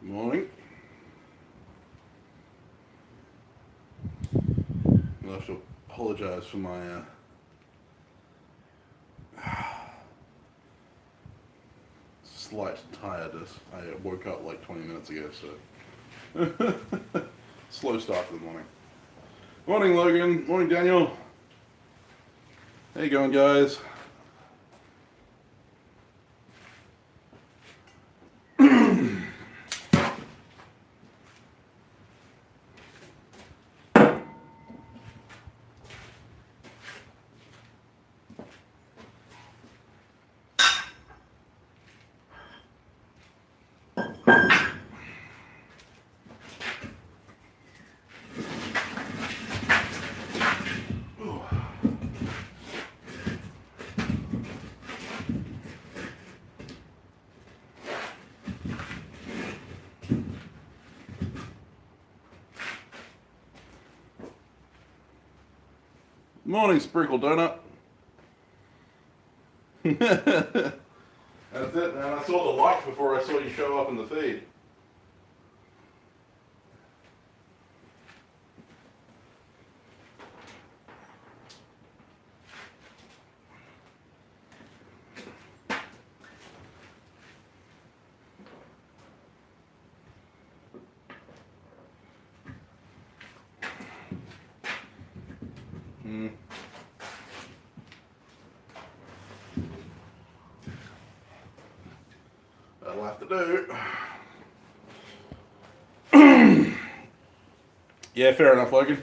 Morning. I have to apologise for my slight tiredness. I woke up like 20 minutes ago, so slow start to the morning. Morning, Logan. Morning, Daniel. How you going, guys? Morning, Sprinkle Donut. That's it, man. I saw the like before I saw you show up in the feed. That'll have to do. Yeah, fair enough, Logan.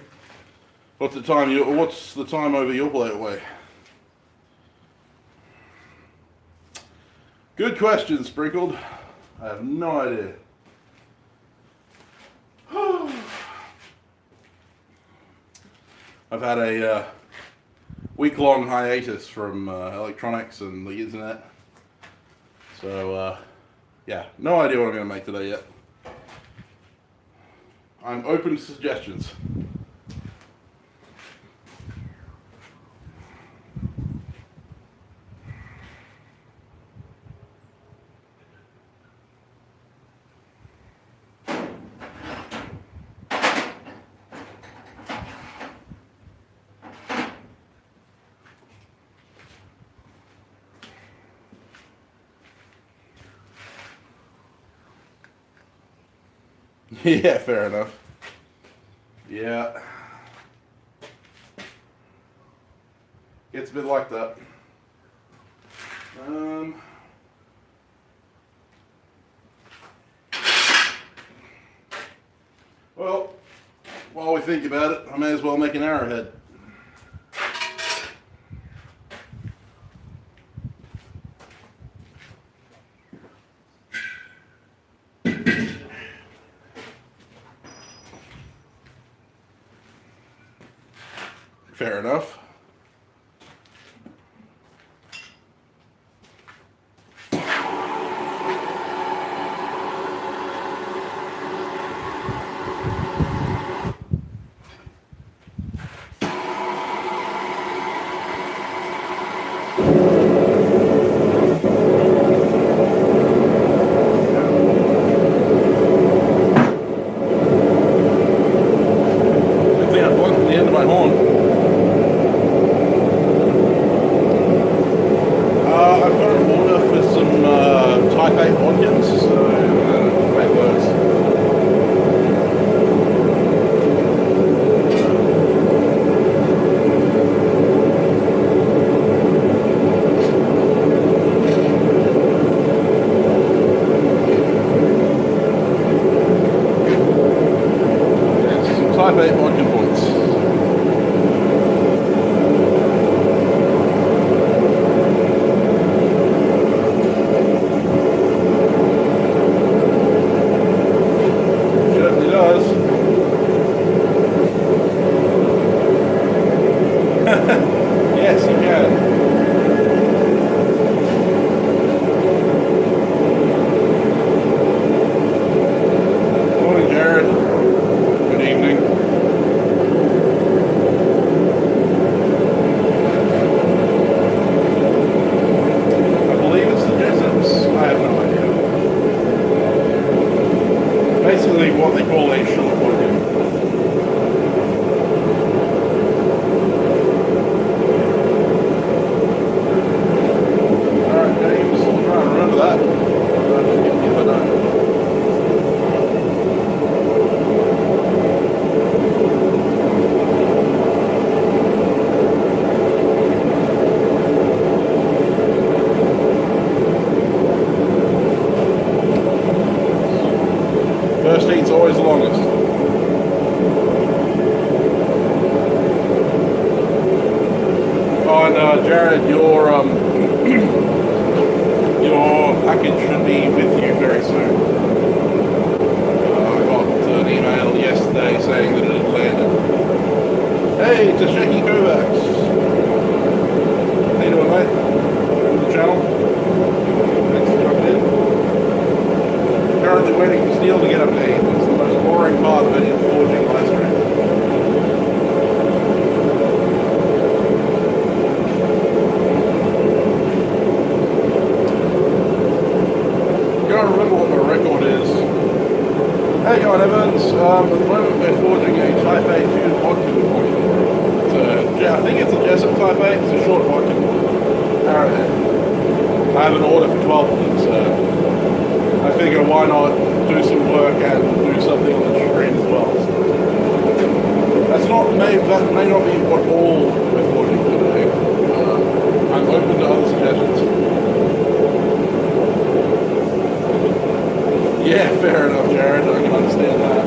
What's the time over your way? Good question, Sprinkled. I have no idea. I've had a week-long hiatus from electronics and the internet. So, yeah, no idea what I'm going to make today yet. I'm open to suggestions. Yeah, fair enough. Yeah. It's a bit like that. Well, while we think about it, I may as well make an arrowhead. Fair enough. I think I bumped the end of my horn. feet's always the longest. Oh, and Jared, your package should be with you very soon. I got an email yesterday saying that it had landed. Hey, it's a Shaky Kovacs. How you doing, mate? Welcome to the channel. Thanks for jumping in. Currently waiting for steel to get up to 8. It's the most boring part of any forging live stream. I can't remember what the record is. Hey, John Evans. At the moment we're forging a Type A 2 vodka point. I think it's a Jessup Type A. It's a short vodka. Arrowhead. I have an order for 12 of them, so I figure why not do some work and do something on the stream as well. So that may not be what all we're forging today. I'm open to other suggestions. Yeah, fair enough, Jared. I can understand that.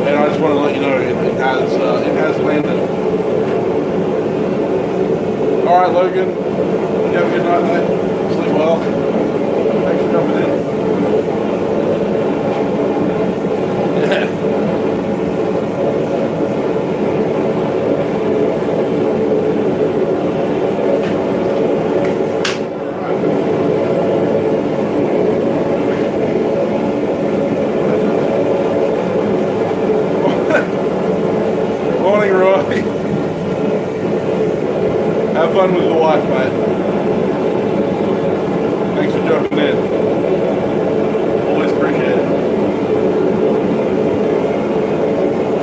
And I just want to let you know it has landed. All right, Logan. You have a good night, mate. Sleep well. Thanks for jumping in. Yeah. Morning, Roy. Have fun with the wife, mate. Thanks for jumping in. Always appreciate it.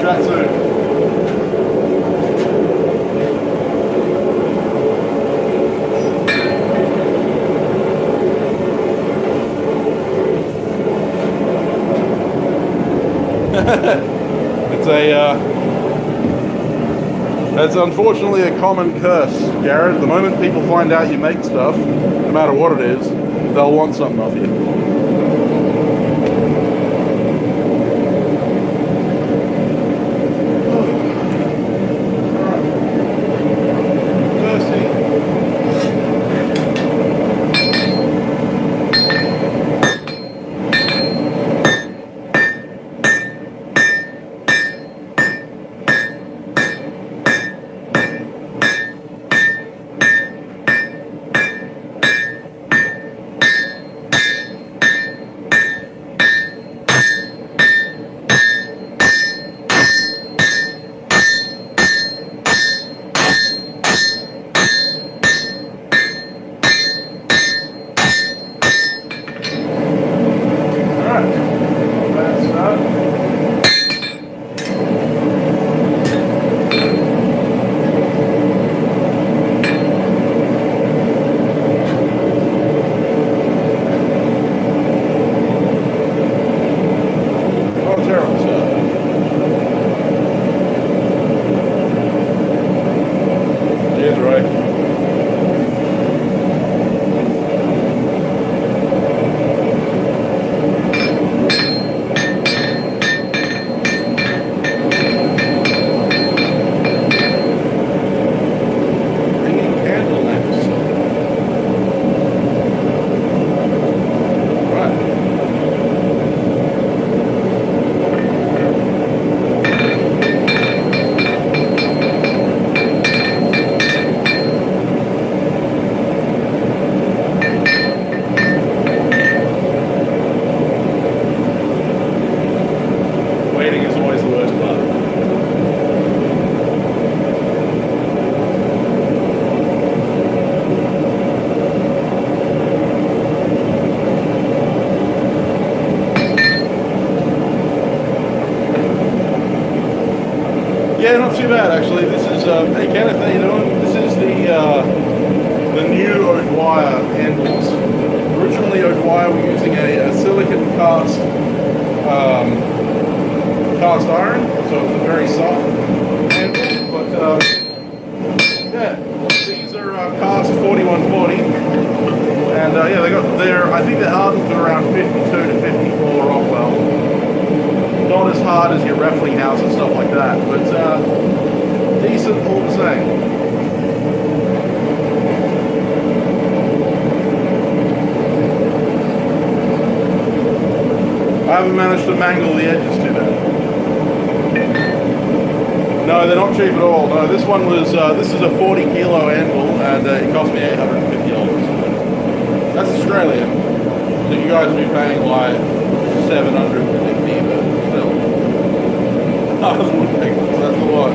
Chat soon. It's unfortunately a common curse, Jared. The moment people find out you make stuff, no matter what it is, they'll want something off you. Yeah, not too bad actually. This is hey Kenneth, how you doing? This is the new Oakwire handles. Originally Oakwire were using a silicon cast iron, so it's a very soft handle. But yeah, these are cast 4140, and yeah, they got their I think they're hardened to around 52 to 54 Rockwell. as hard as your Raffling House and stuff like that, but decent all the same. I haven't managed to mangle the edges too bad. No, they're not cheap at all. No, this one was, this is a 40 kilo anvil and it cost me $850. That's Australian. So you guys will be paying like $750, but still. That's a lot.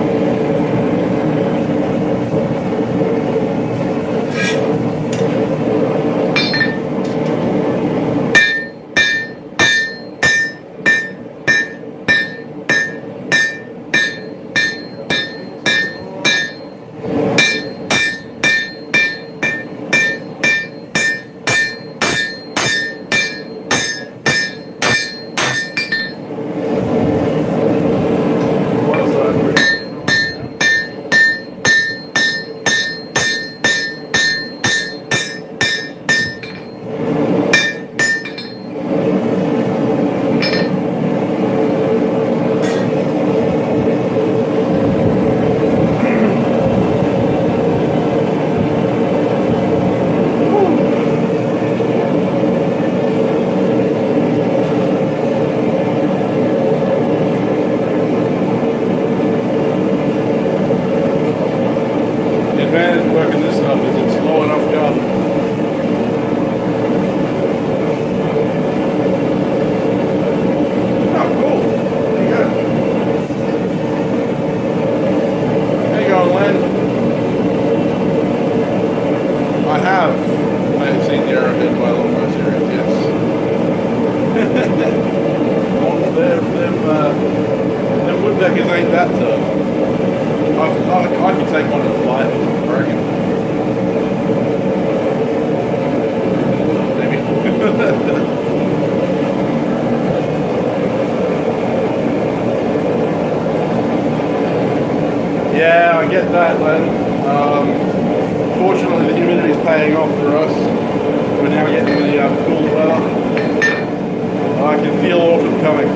Fortunately, the humidity is paying off for us. We're now getting the cool weather. I can feel autumn coming.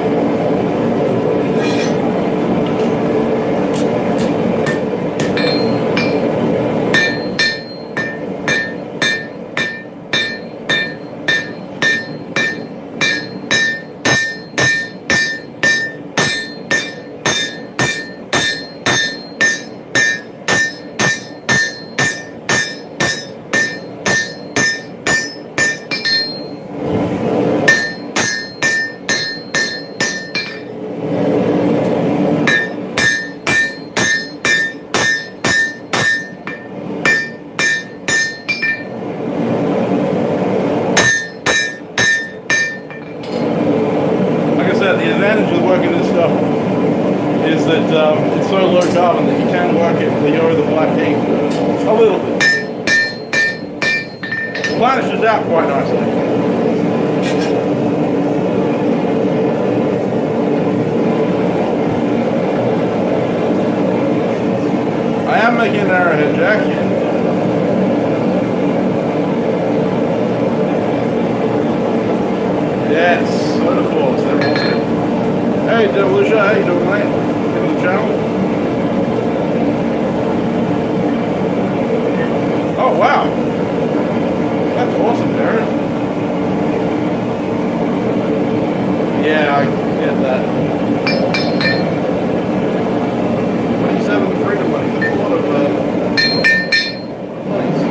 The advantage of working this stuff is that it's so low carbon that you can work it to over the black heat a little bit. Planishes out quite nicely. I am making an arrowhead jack here. Yes, waterfalls, they're awesome. Hey Devolution, how you doing, mate? Into the channel. Oh wow. That's awesome, Darren. Yeah, I get that. 27 freedom money. That's a lot of monies.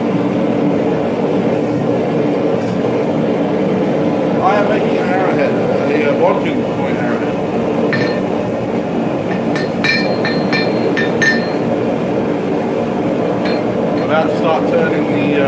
I am making an arrowhead, a Bodkin point arrowhead. About to start turning the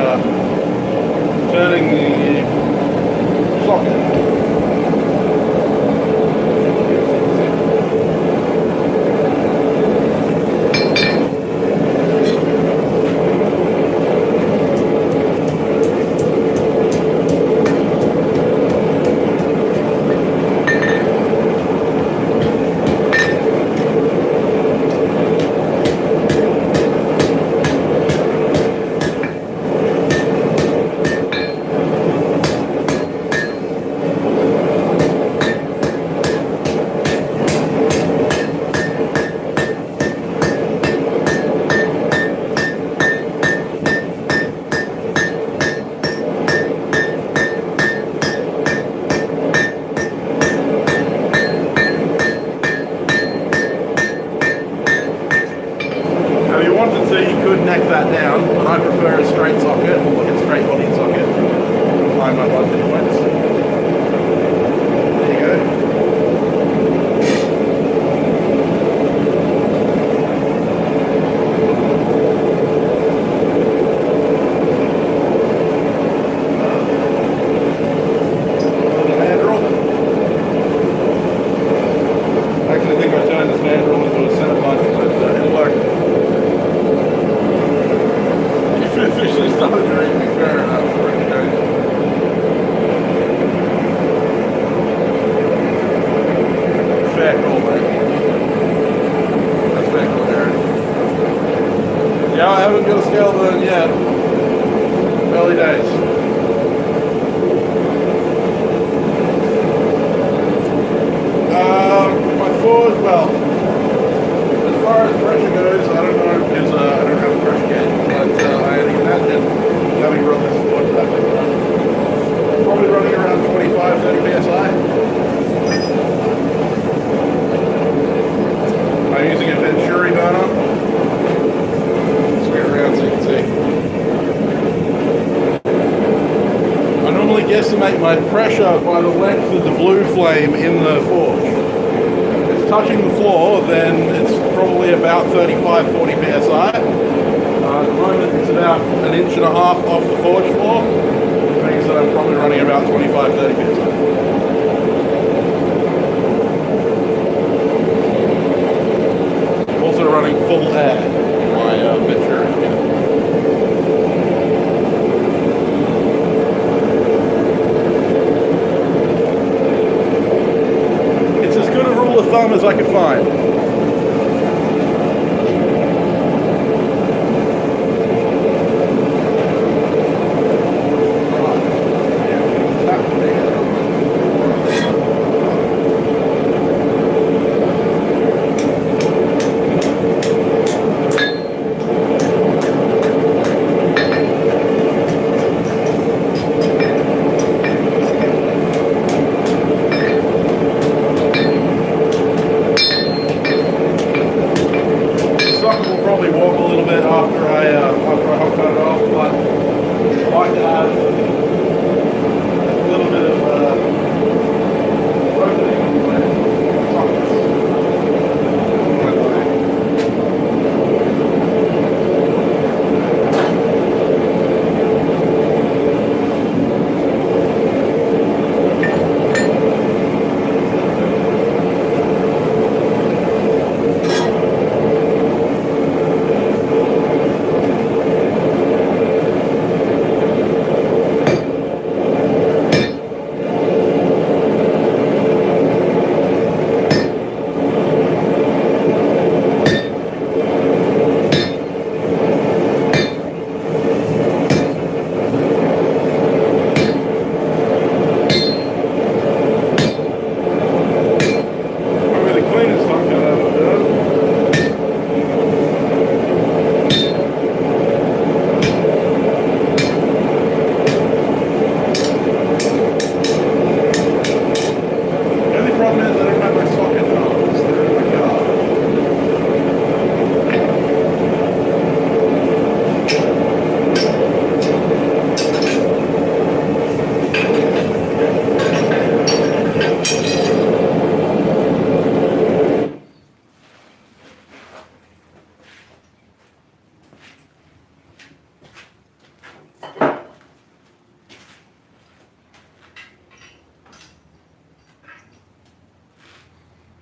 guesstimate my pressure by the length of the blue flame in the forge. If it's touching the floor, then it's probably about 35-40 psi. At the moment it's about 1.5 inches off the forge floor, which means that I'm probably running about 25-30 psi. Also running full air in my Venturi unit. It's as good a rule of thumb as I could find.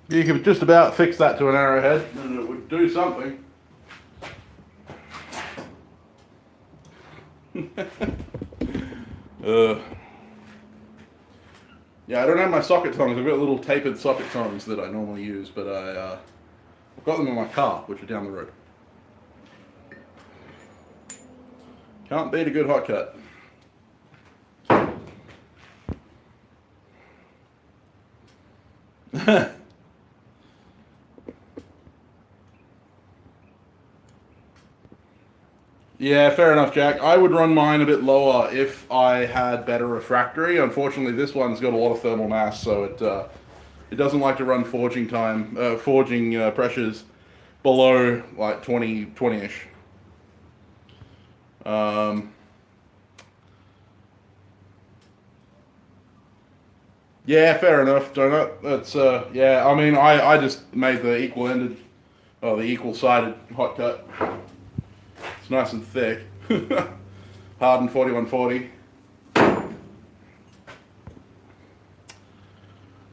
You could just about fix that to an arrowhead and it would do something. Yeah, I don't have my socket tongs. I've got little tapered socket tongs that I normally use, but I've got them in my car, which are down the road. Can't beat a good hot cut. Yeah, fair enough, Jack. I would run mine a bit lower if I had better refractory. Unfortunately, this one's got a lot of thermal mass, so it doesn't like to run forging pressures below like 20-ish. Yeah, fair enough, Donut. That's yeah. I mean, I just made the equal-sided hot cut. It's nice and thick. Hardened 4140.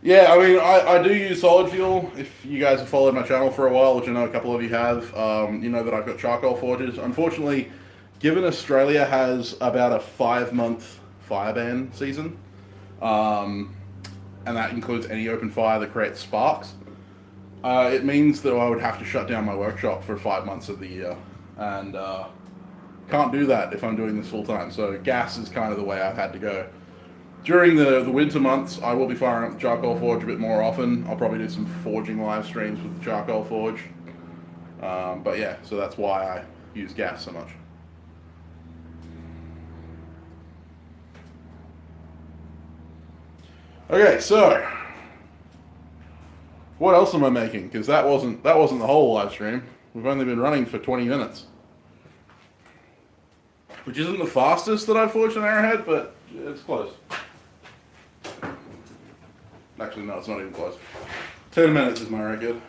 Yeah, I mean, I do use solid fuel. If you guys have followed my channel for a while, which I know a couple of you have, you know that I've got charcoal forges. Unfortunately, given Australia has about a 5-month fire ban season, and that includes any open fire that creates sparks, it means that I would have to shut down my workshop for 5 months of the year. And can't do that if I'm doing this full time. So gas is kind of the way I've had to go. During the winter months, I will be firing up the charcoal forge a bit more often. I'll probably do some forging live streams with the charcoal forge. But yeah, so that's why I use gas so much. Okay, so what else am I making? Because that wasn't the whole live stream. We've only been running for 20 minutes. Which isn't the fastest that I've forged an arrowhead, but it's close. Actually, no, it's not even close. 10 minutes is my record.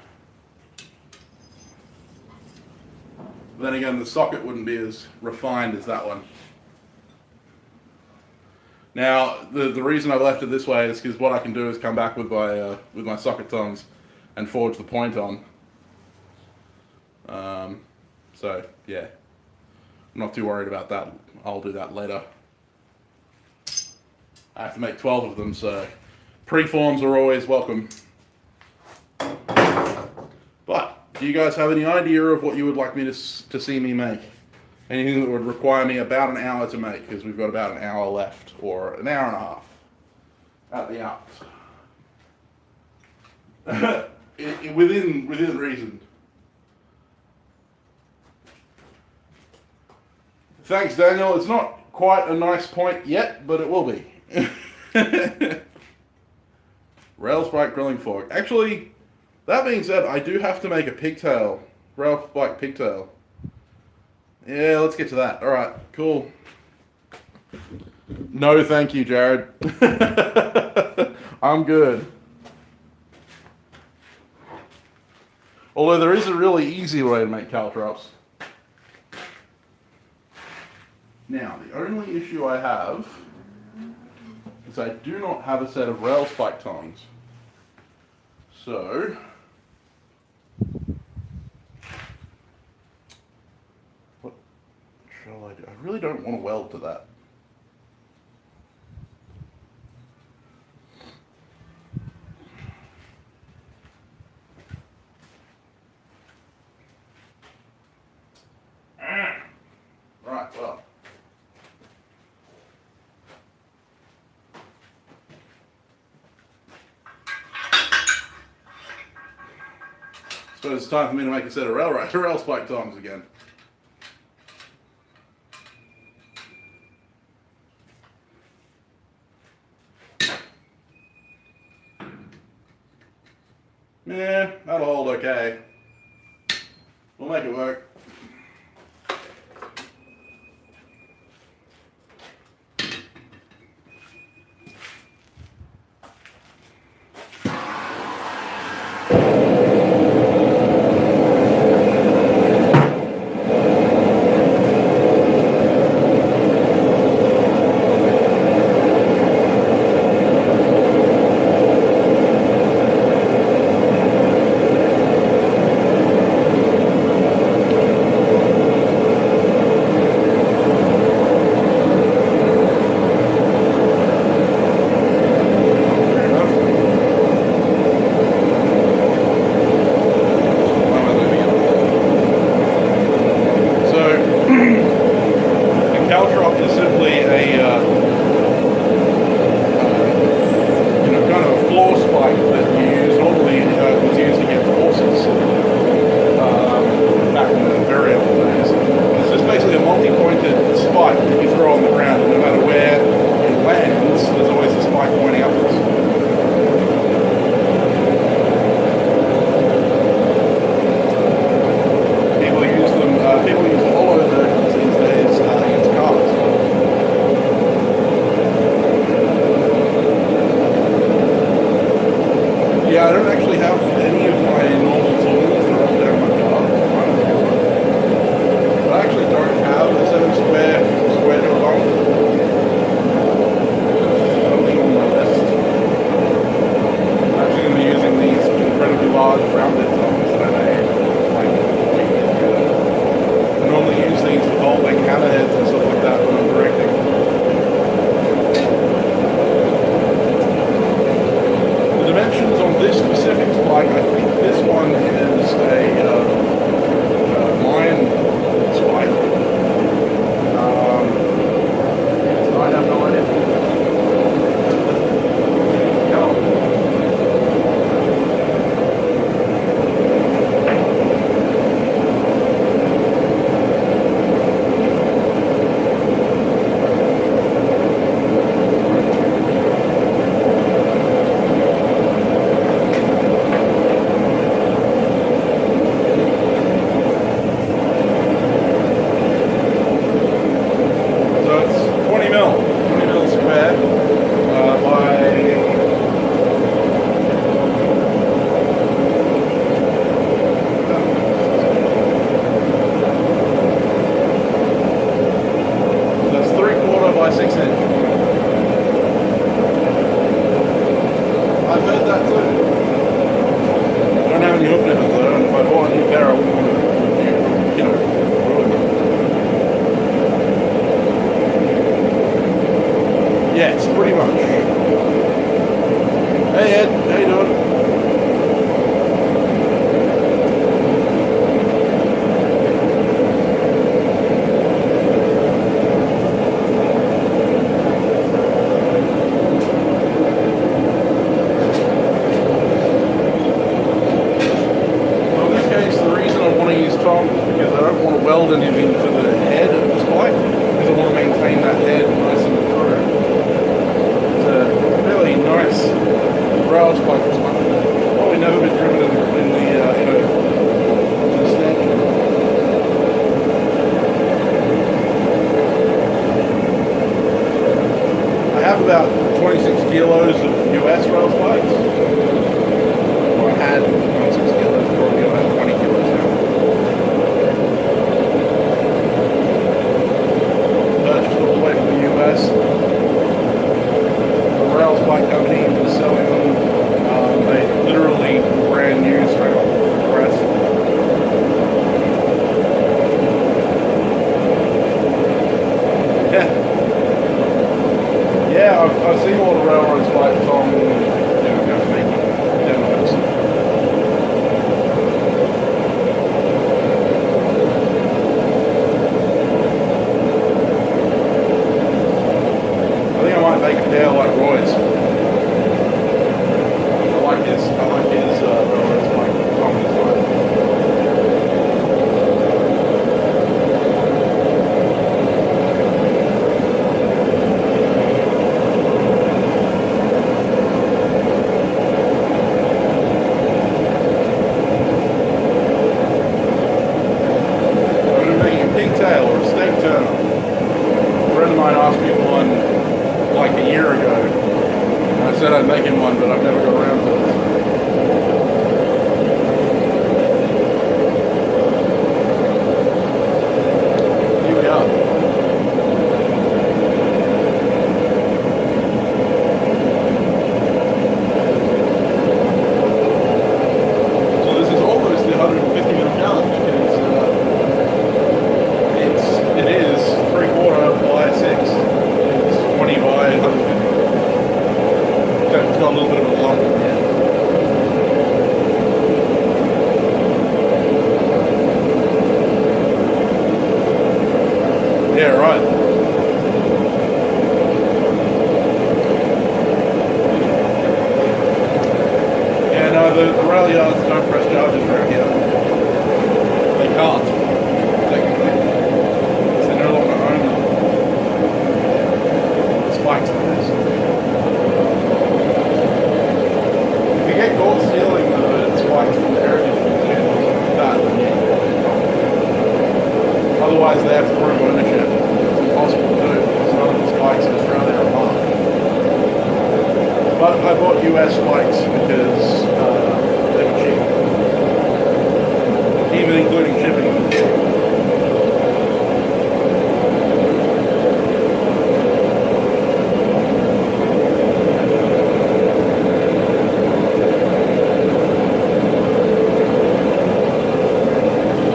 Then again, the socket wouldn't be as refined as that one. Now, the reason I left it this way is because what I can do is come back with my socket tongs and forge the point on. So, yeah. I'm not too worried about that. I'll do that later. I have to make 12 of them, so preforms are always welcome. But, do you guys have any idea of what you would like me to see me make? Anything that would require me about an hour to make, because we've got about an hour left, or an hour and a half at the out. within reason. Thanks, Daniel. It's not quite a nice point yet, but it will be. Rail spike grilling fork. Actually, that being said, I do have to make a pigtail. Rail spike pigtail. Yeah, let's get to that. Alright, cool. No, thank you, Jared. I'm good. Although there is a really easy way to make caltrops. Now, the only issue I have is I do not have a set of rail spike tongs. So, what shall I do? I really don't want to weld to that. Right, well. So it's time for me to make a set of rail spike tongs again. Yeah, that'll hold okay. We'll make it work. Yes, pretty much. Hey Ed, how you doing? Well, in this case, the reason I want to use Tom is because I don't want to weld anything to the head of this bike, because I want to maintain that head nice and thorough. It's a really nice rails bike. This one. Probably never been driven in the stand. I have about 26 kilos of US rails bikes. Or I had 26 kilos, probably about 20 kilos now. Purchased all the way from the US. The Rails Bike Company was selling them. They literally brand new straight off the press. Yeah. Yeah, I've seen all the railroad spikes on making demos. I think I might make a pair like Roy's. I like his railroad spike common design. Pigtail or a snake turner. A friend of mine asked me for one like a year ago. And I said I'd make him one, but I've never got around to it. Here we are. So this is almost the 150 mil challenge because it is 3/4 by 6. It's 20 by 150. It's got a little bit of a lump in the end. Yeah, right. Yeah, no, the rail yards don't press charges around here. They can't, technically. They no longer own spikes like this. If you get caught stealing the spikes from the Heritage Museum or something like that, then yeah. Otherwise they have to prove ownership. It's impossible to do because none of the spikes in Australia are marked. But I bought US spikes because they were cheap. Even including shipping.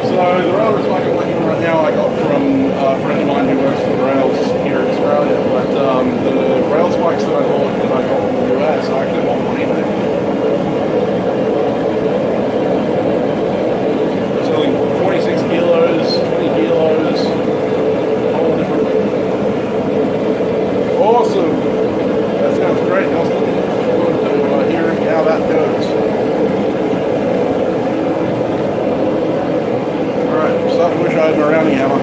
So the railroad spike I'm looking right now I got from a friend of mine who works for the rails here in Australia. But the rail spikes that I got from the US, I actually bought on eBay. Selling 26 kilos, 20 kilos, all different. Awesome! That sounds great. I was looking forward to hearing how that goes. Alright, I'm starting to wish I had my rounding hammer.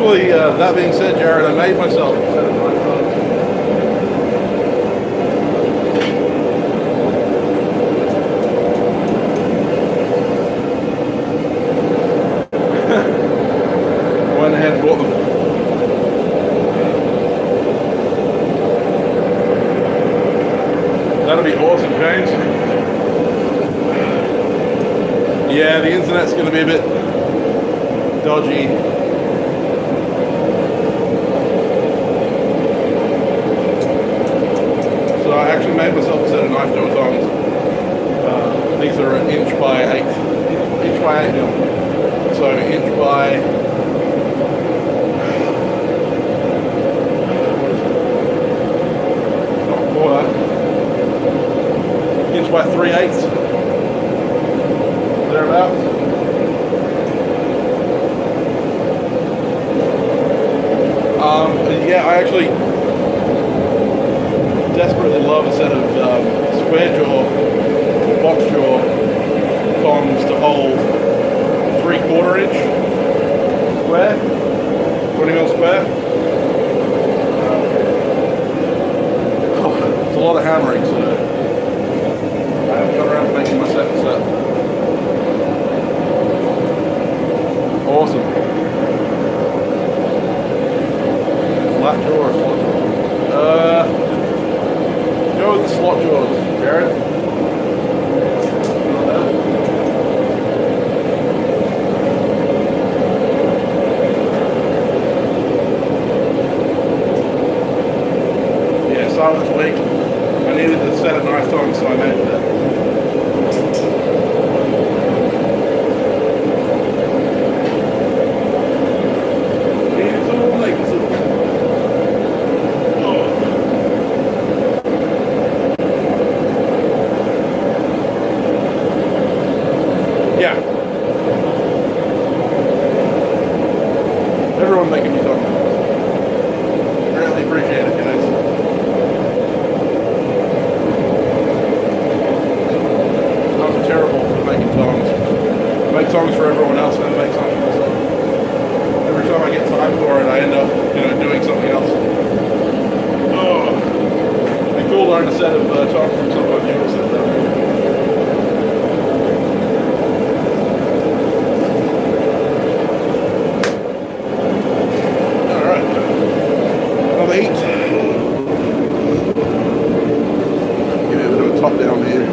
Actually, that being said, Jared, I made myself a set of knife tongs. Went ahead and bought them. That'll be awesome, James. Yeah, the internet's going to be a bit dodgy. So I actually made myself a set of knife jaw tongs. These are an inch by 8 mil. So inch by inch by 3/8, thereabouts. Yeah, I actually desperately love a set of square jaw, box jaw tongs to hold 3/4 inch square, 20 mil square. It's a lot of hammering, so I haven't got around to making my second set. Awesome. Flat jaw or slot jaw? Go with the slot jaws, Jared. Yeah, started this week. I needed a set of knife tongs, so I made that. Yeah. Everyone making me talk. Really appreciate it, guys. I'm terrible for making tongs. I make tongs for everyone else and I make tongs for myself. Every time I get time for it, I end up, doing something else. Oh. It'd be cool to learn a set of tongs from some of my viewers. Top down here.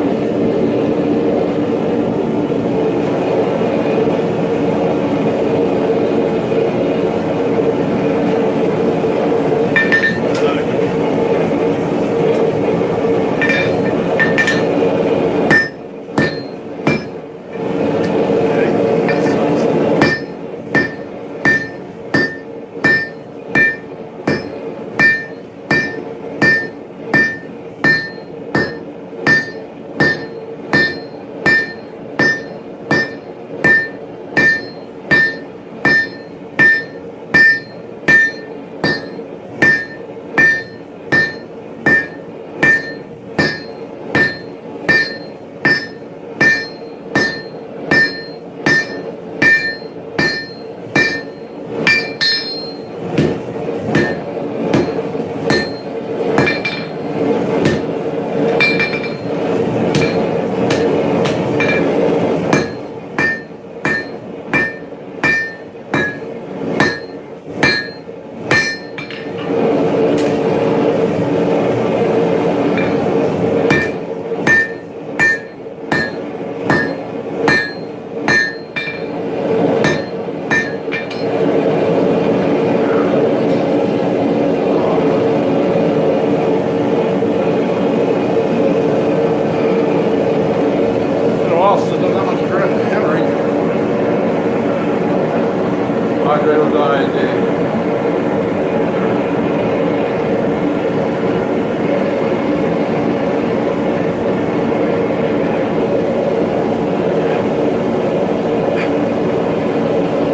Hydrate or die, indeed.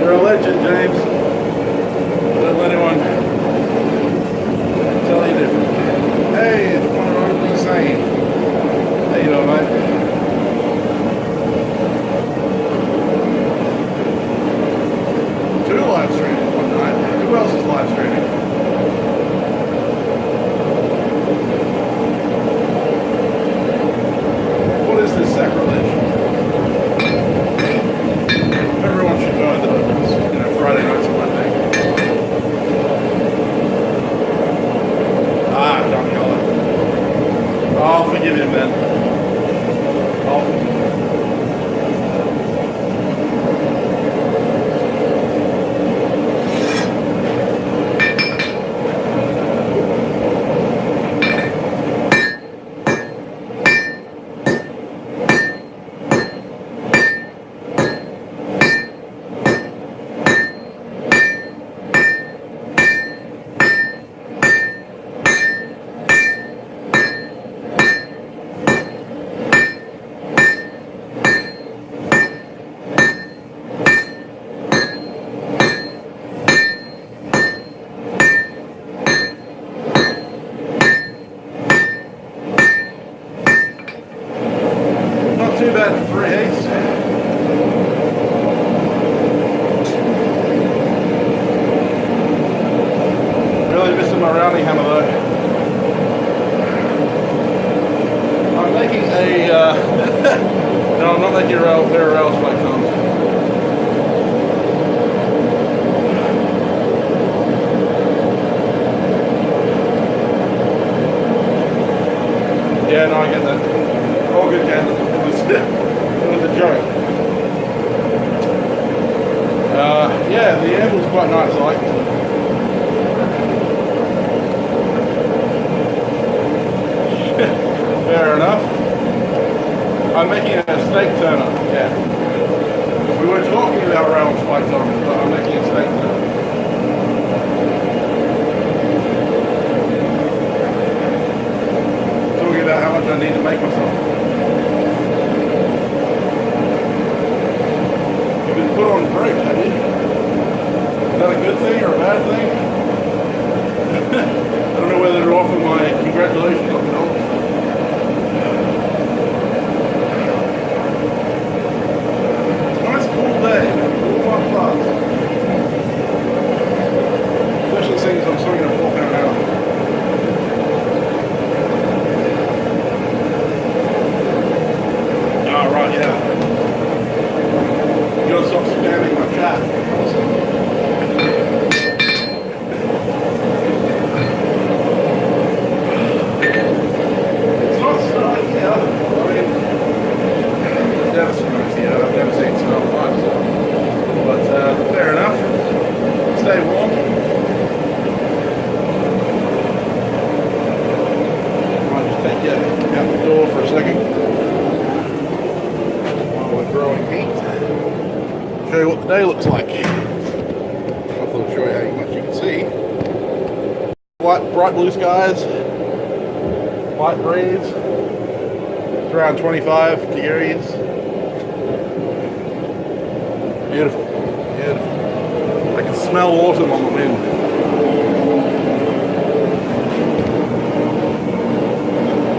You're a legend, James. Don't let anyone tell you different. Hey, it's one of our insane. How you doing, mate? Two live streams one night. preheats. Really missing my rounding hammer though. I'm making a, no, I'm not making a pair of rails like thumbs. Yeah, no, I get that. All good, Ken. It was a joke. Yeah, the amble's quite nice, I like it. Fair enough. I'm making a steak turner, yeah. We were talking about round spikes on it, but I'm making a steak turner. Talking about how much I need to make myself. You've been put on break, have you? Is that a good thing or a bad thing? I don't know whether to offer my congratulations or not. It's a nice cool day, cool one plus. Especially seeing as I'm swinging a 4-pound hour. Oh, right, yeah. You gotta stop spamming my chat. It's not starting yet. I mean, I've never seen snow live, so. But fair enough. Stay warm. Might just take you out the door for a second. While we're growing heat. Show you what the day looks like. I thought I'd show you how much you can see. Bright blue skies, light breeze. It's around 25 degrees. Beautiful, beautiful. I can smell autumn on the wind.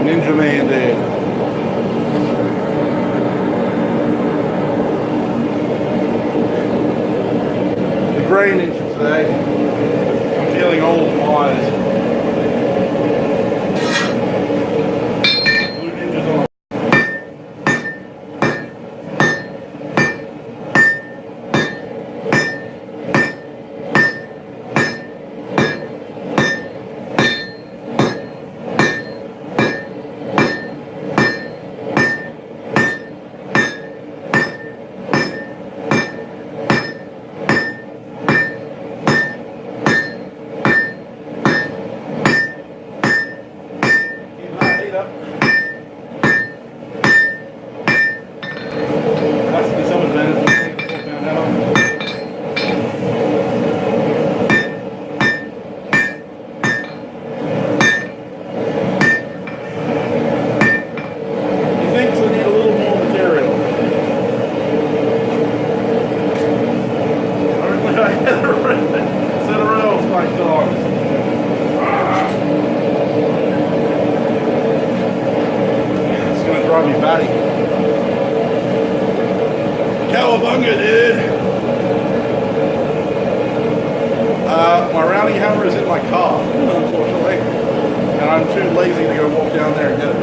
Ninja me indeed. Rain into today. I'm feeling old and wise. Blue Ninja's on. Cowabunga, dude! My rounding hammer is in my car, unfortunately, and I'm too lazy to go walk down there and get it.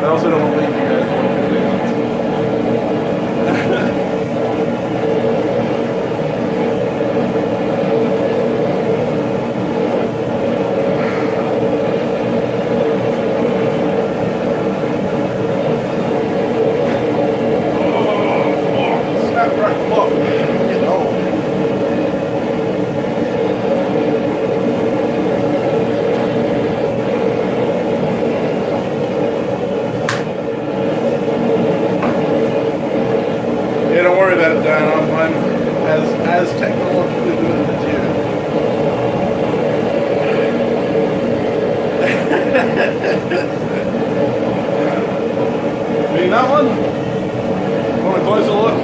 I also don't want to leave you guys for 15 minutes. I'm as technologically good as you. Mean that one? Want a closer look?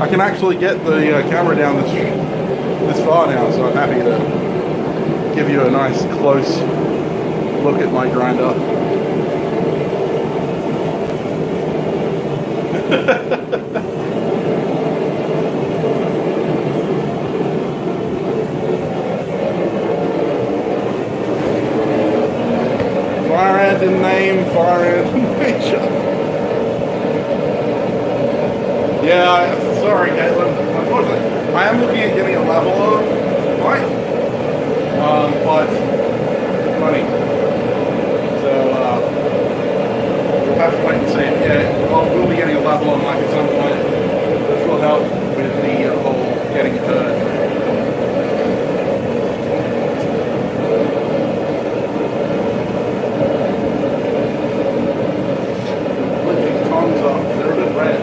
I can actually get the camera down this far now, so I'm happy to give you a nice close look at my grinder. Fire ant in name, fire ant in nature. Yeah, sorry, Caitlin. Unfortunately, I am looking at getting a leveler mic, but money. So we'll have to wait and see. Yeah, we'll be getting a leveler mic at some point. This will help with the whole getting heard. Lifting tongs up, they're a bit red.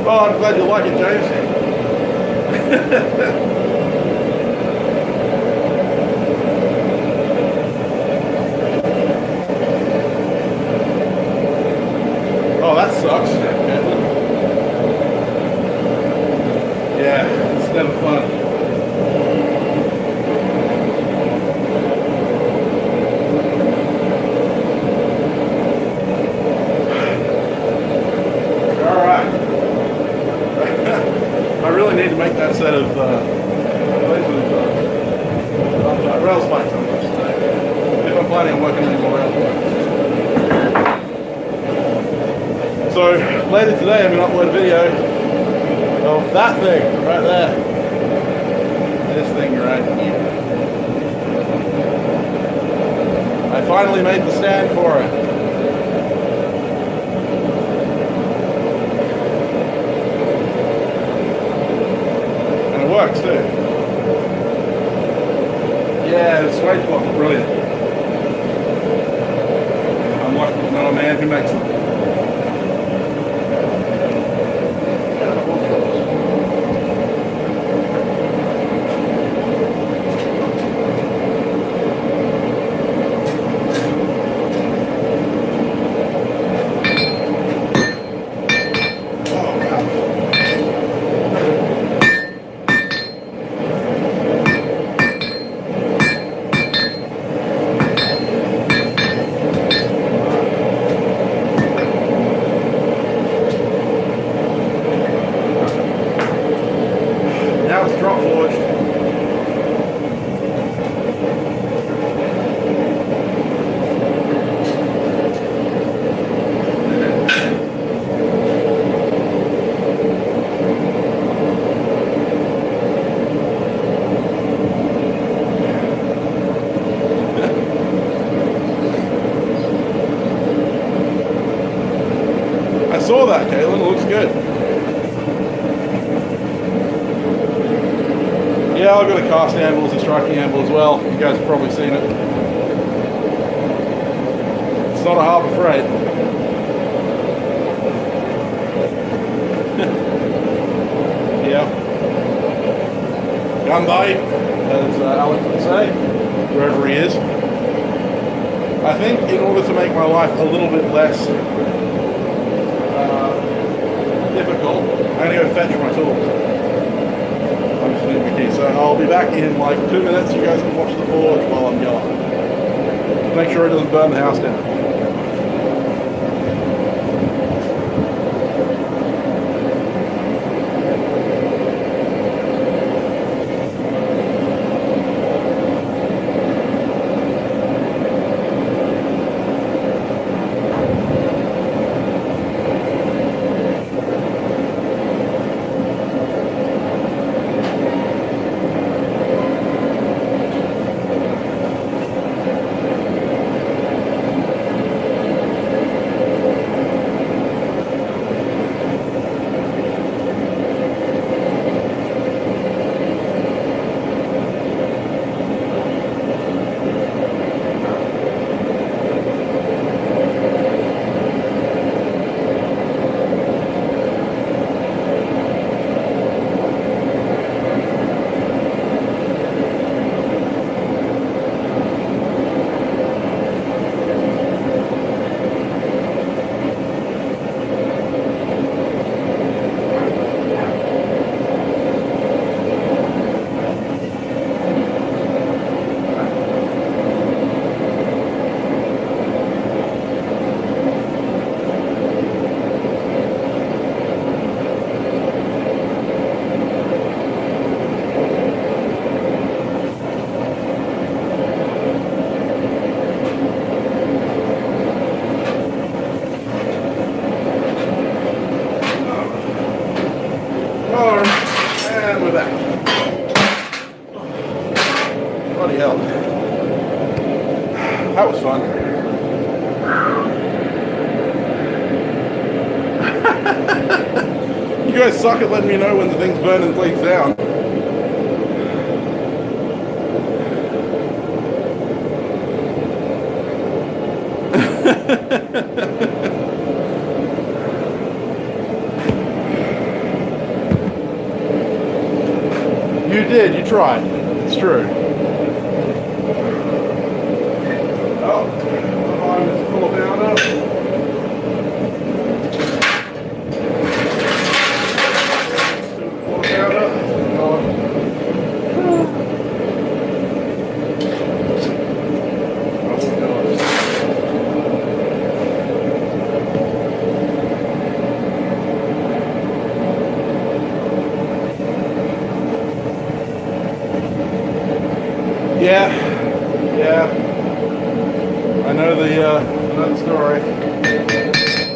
Oh, I'm glad you like it, James. Oh, that sucks. Yeah, it's never fun. I really need to make that set of rail spikes on this today, if I'm planning on working any more rail spikes. So later today I'm going to upload a video of that thing right there. This thing right here. I finally made the stand for it. Works too. Yeah, the sway spots are brilliant. I'm lucky to know a man who makes them. looks good. Yeah, I've got a cast handle as a striking handle as well. You guys have probably seen it. It's not a Harbor Freight. Yeah. Gunbay, as Alex would say, wherever he is. I think in order to make my life a little bit less difficult, I'm going to go fetch my tools. I'm just leaving the key. So I'll be back in like 2 minutes. You guys can watch the forge while I'm gone. Make sure it doesn't burn the house down. And we're back. Bloody hell. That was fun. You guys suck at letting me know when the thing's burning things down. You did, you tried. It's true. Oh, I'm full of powder. Full of powder. Yeah, I know the story.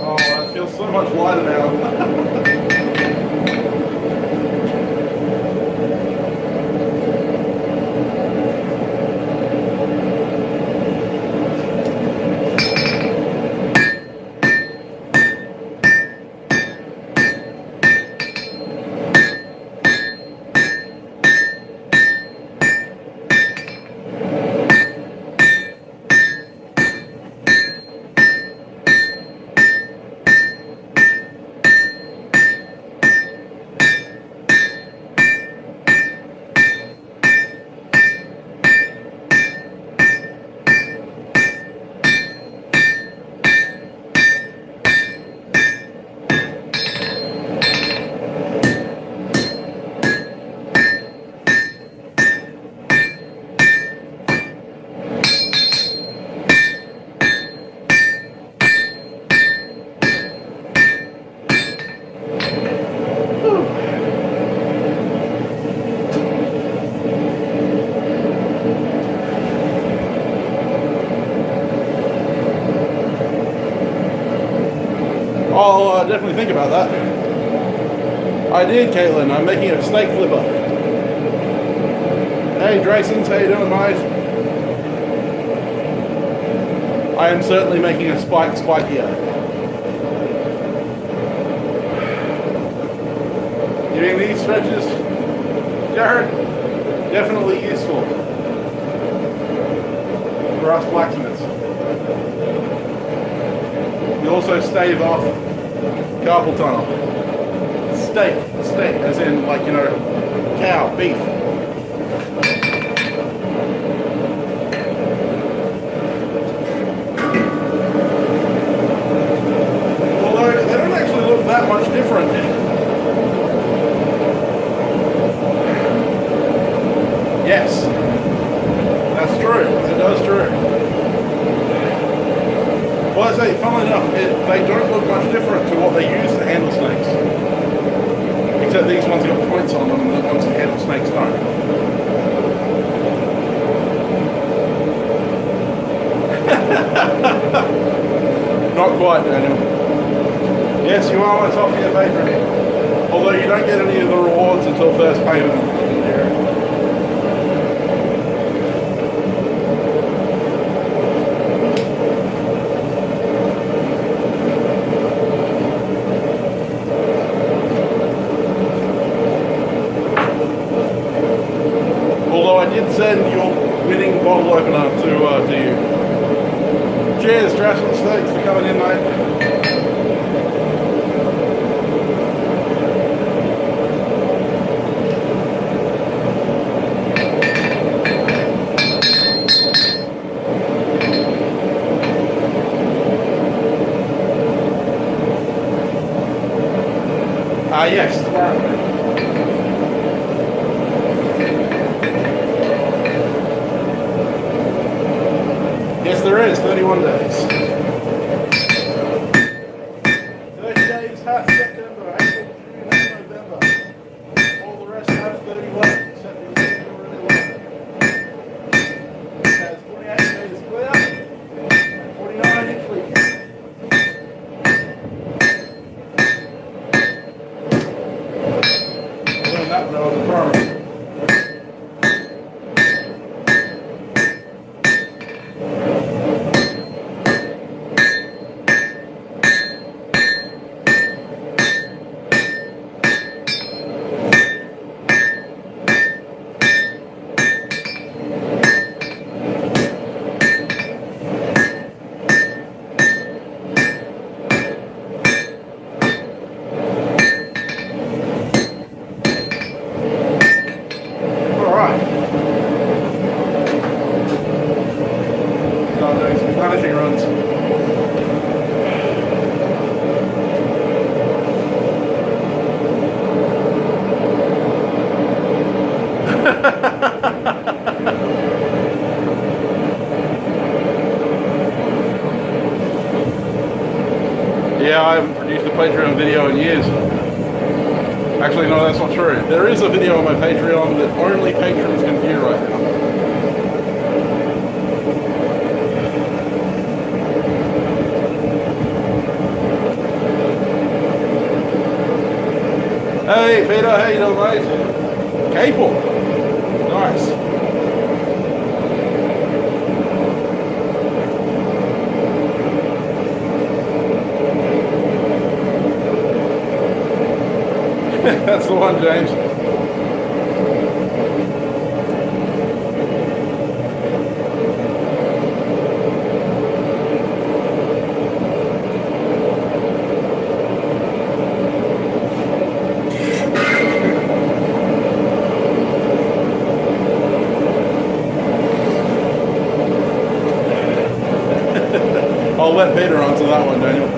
Oh, I feel so much lighter now. I'll definitely think about that. I did, Caitlin. I'm making a snake flipper. Hey, Draysons, how you doing, mate? I am certainly making a spikier. Doing these stretches, Jared, definitely useful for us blacksmiths. You also stave off carpal tunnel. Steak, as in like, you know, cow, beef. Although they don't actually look that much different. Yes, that's true. It does true. Well, I say, funnily enough, they don't look much different to what they use to handle snakes. Except these ones got points on them, and the ones that handle snakes don't. Not quite, Daniel. Yes, you are on top of your patron. Although you don't get any of the rewards until first payment. I did send your winning bottle opener to you. Cheers, Trash and Steaks, for coming in, mate. Yes, tomorrow. Yes, there is 31 days. 30 days, half September, April, June, and November. All the rest have 31, except if you do really well. It has 28 days clear, and 49 inch leaks. I learned that when I was a farmer. Punishing runs. Yeah, I haven't produced a Patreon video in years. Actually, no, that's not true. There is a video on my Patreon that only patrons can view right now. Hey Peter, how you doing, mate? Capel. Nice. That's the one, James. I'll let Peter answer that one, Daniel.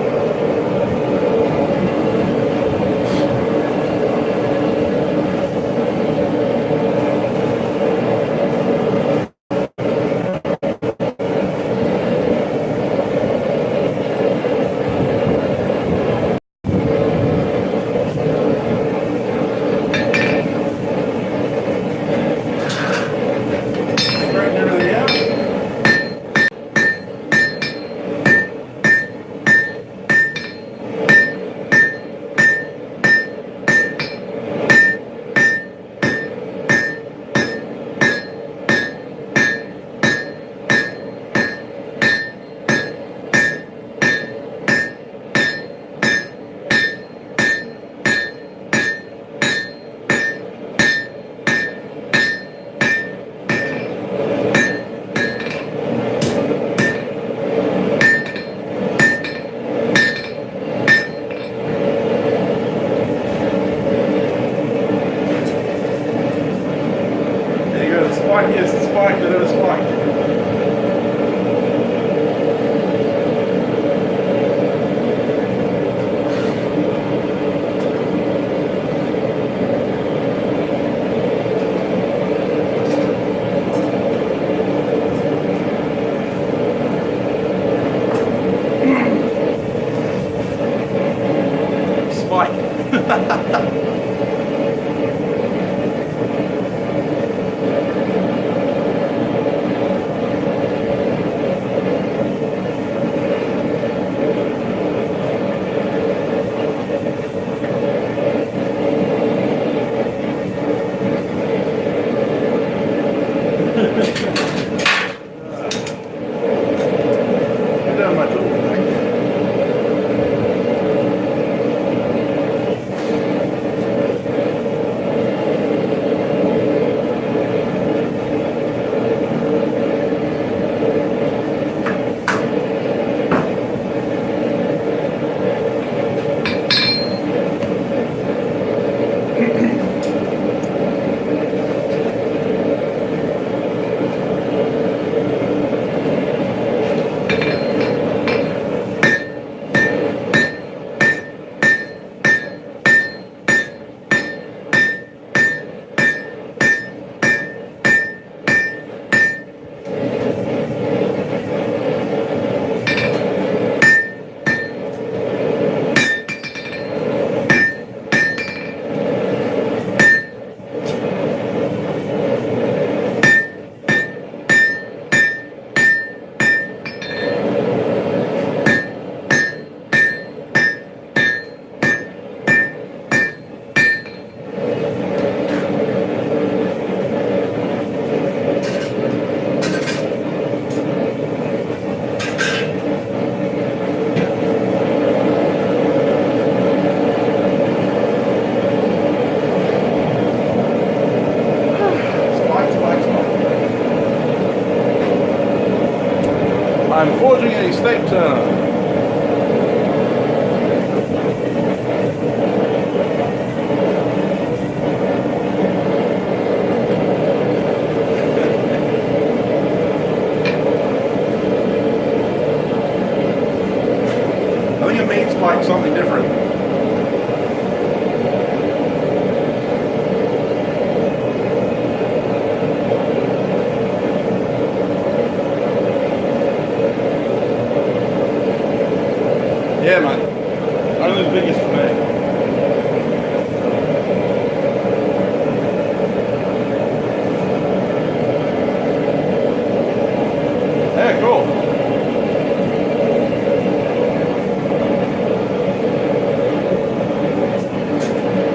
Get down my tool. I'm forging a snake turner. I think it means like something different. Yeah, man. Only the biggest for me. Yeah, cool.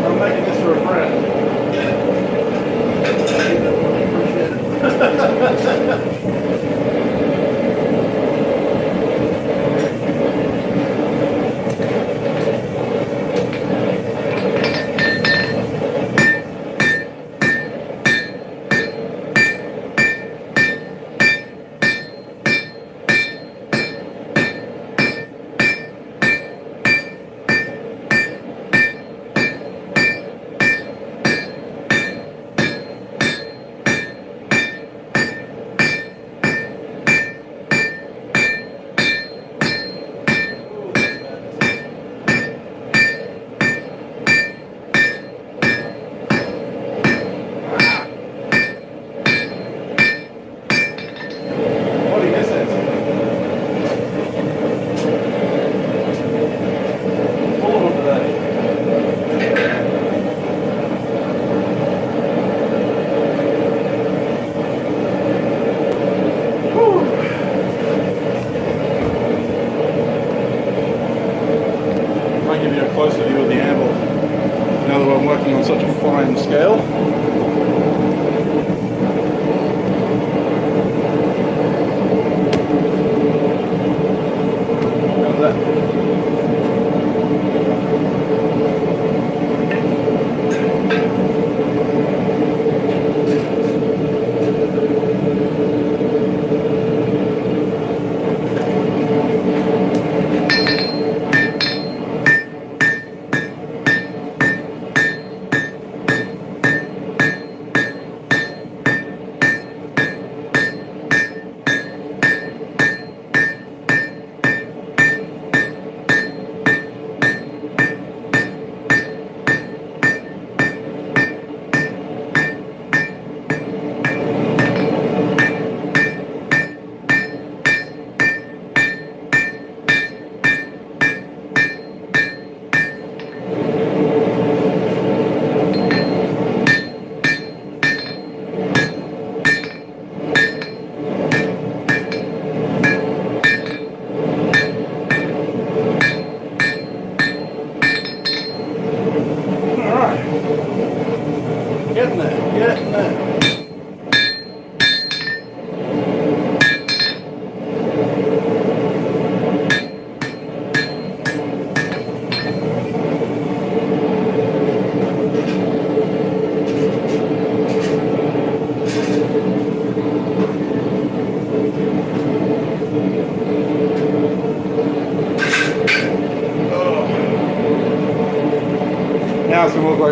I'm making this for a friend. Appreciate it. Closer view of the anvil now that I'm working on such a fine scale. How's that?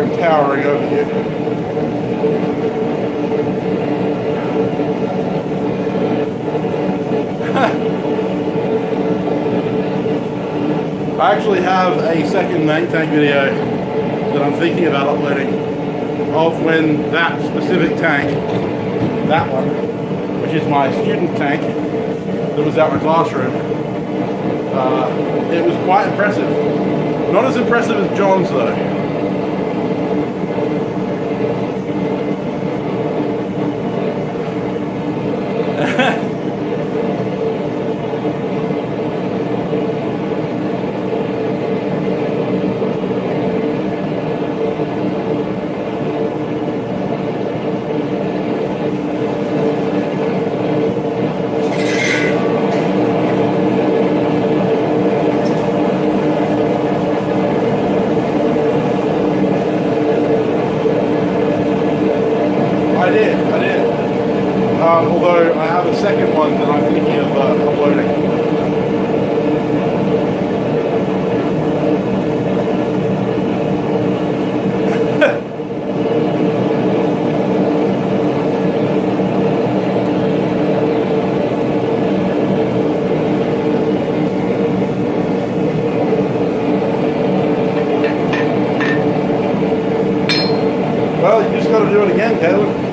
like towering over you. I actually have a second main tank video that I'm thinking about uploading of when that specific tank, that one, which is my student tank that was out in the classroom, it was quite impressive. Not as impressive as John's though. Although I have a second one that I'm thinking of uploading. Well, you just got to do it again, Caleb.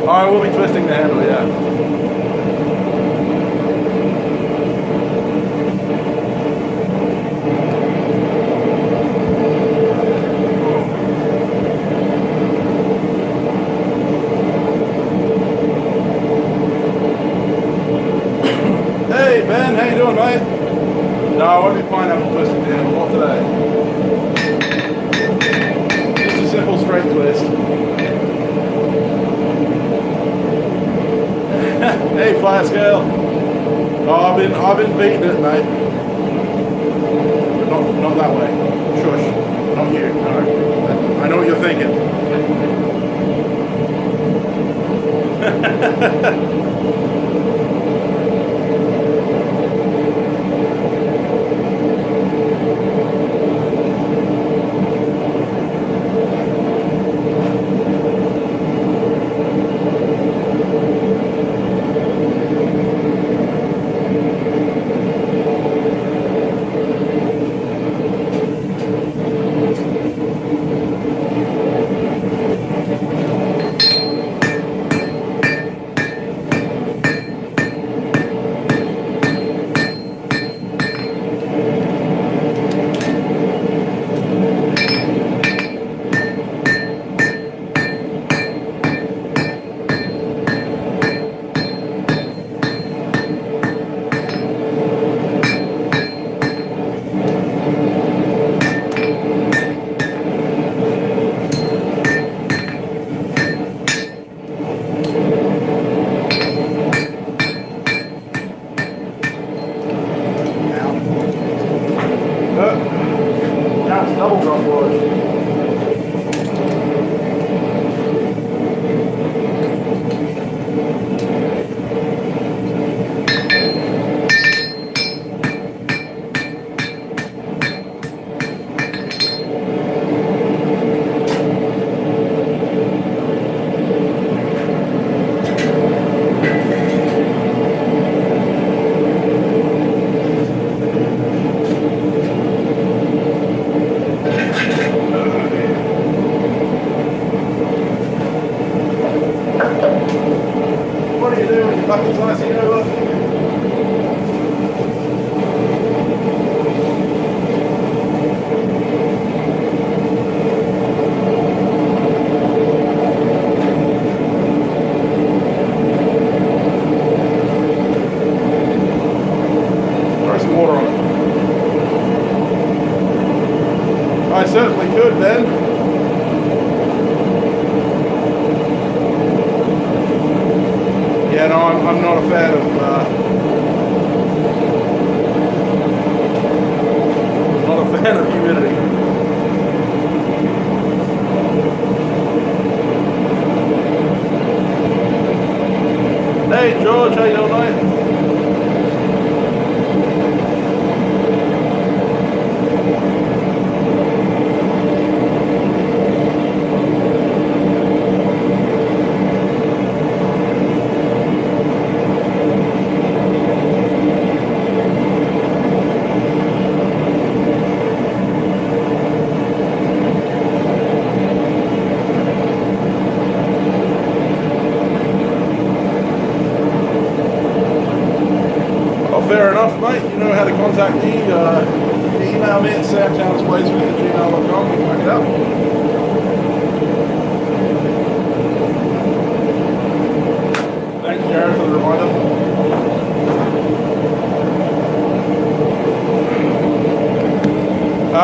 I will be twisting the handle, yeah. Hey Ben, how you doing, mate? No, I won't be pineapple twisting the handle, not today. Just a simple straight twist. Hey, fire scale. Oh, I've been beating it, mate. But not that way. Shush. Not you. No. I know what you're thinking. Now it's double drum boys. Buckles, nice to see you, bud. Throw some water on it. I certainly could, Ben. Yeah, no, I'm not a fan of humidity. Hey George, how you doing, mate? Fair enough, mate. You know how to contact me. Email me at samtownsplacement@gmail.com. We can work it out. Thanks, Jared, for the reminder.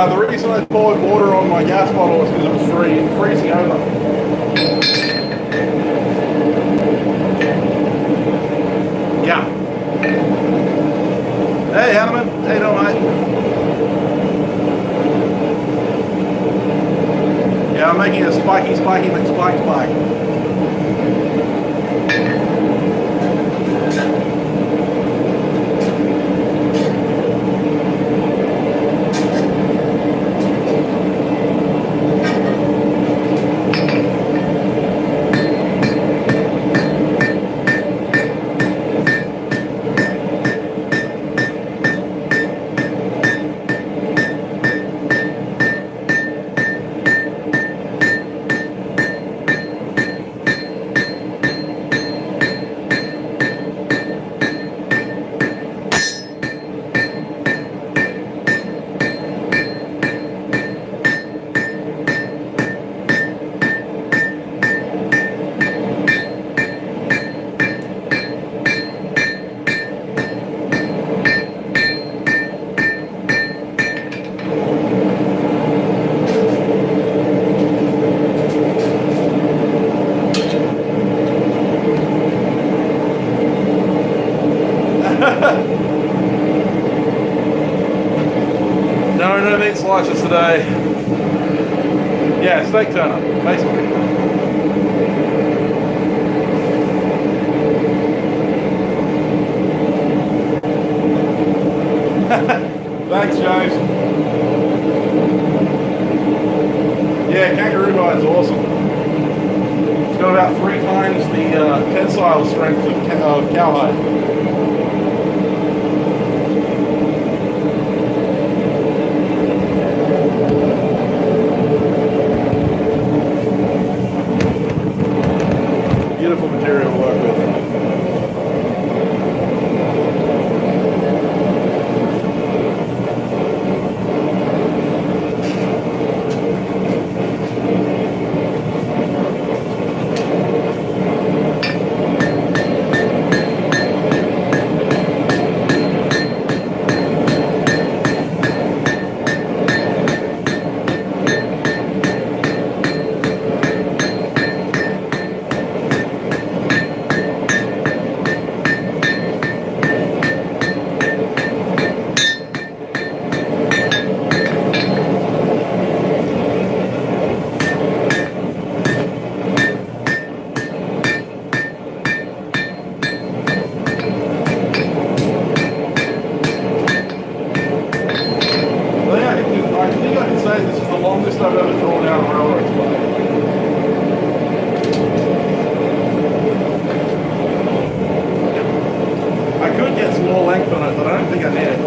The reason I poured water on my gas bottle was because it was freezing over. Yeah. Hey, Hanneman. How you doing, mate? Yeah, I'm making a spiky McSpike. No meat slices today. Yeah, steak turner, basically. Thanks, James. Yeah, kangaroo hide's awesome. It's got about 3 times the tensile strength of cowhide. Beautiful material to work with. I've ever drawn down a railroad spike. I could get some more length on it, but I don't think I need it.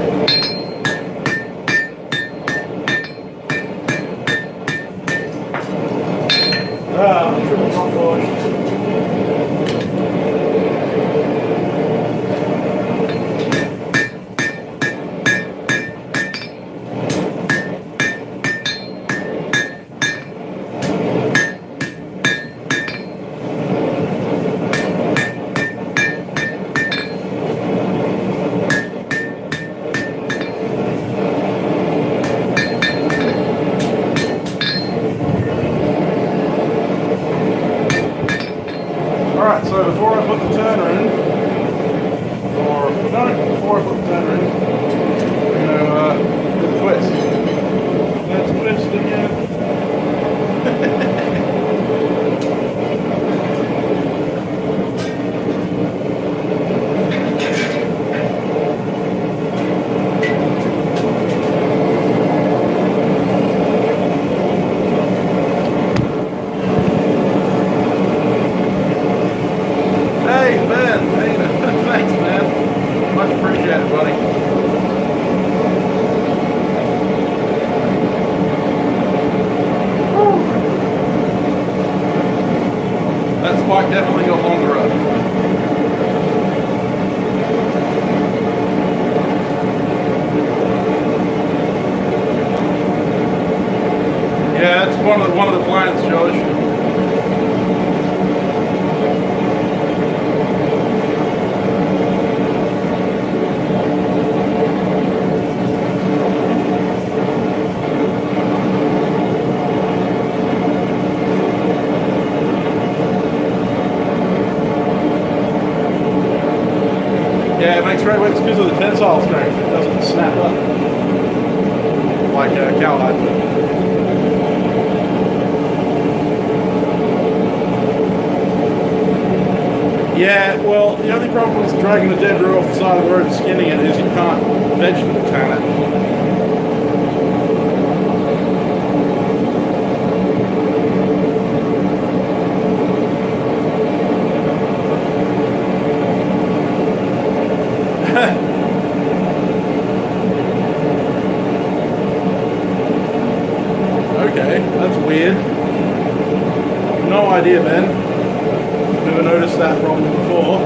Triple front push. turn ring, or no, before I put the turn ring, do the twist. Let's twist again. Definitely go longer up. Yeah, that's one of the plans, Josh. Yeah, it makes great weights because of the tensile strength. It doesn't snap up like cowhide would. Yeah, well, the only problem with dragging the dead row off the side of the road and skinning it is you can't vegetable tan it. Okay, that's weird. No idea, Ben. Never noticed that problem before.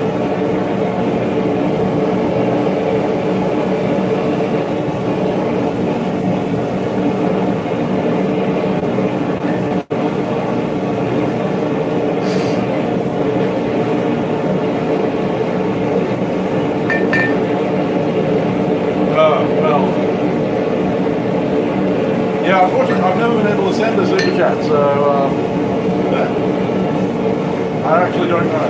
Yeah, unfortunately, I've never been able to send a super chat, so I actually don't know.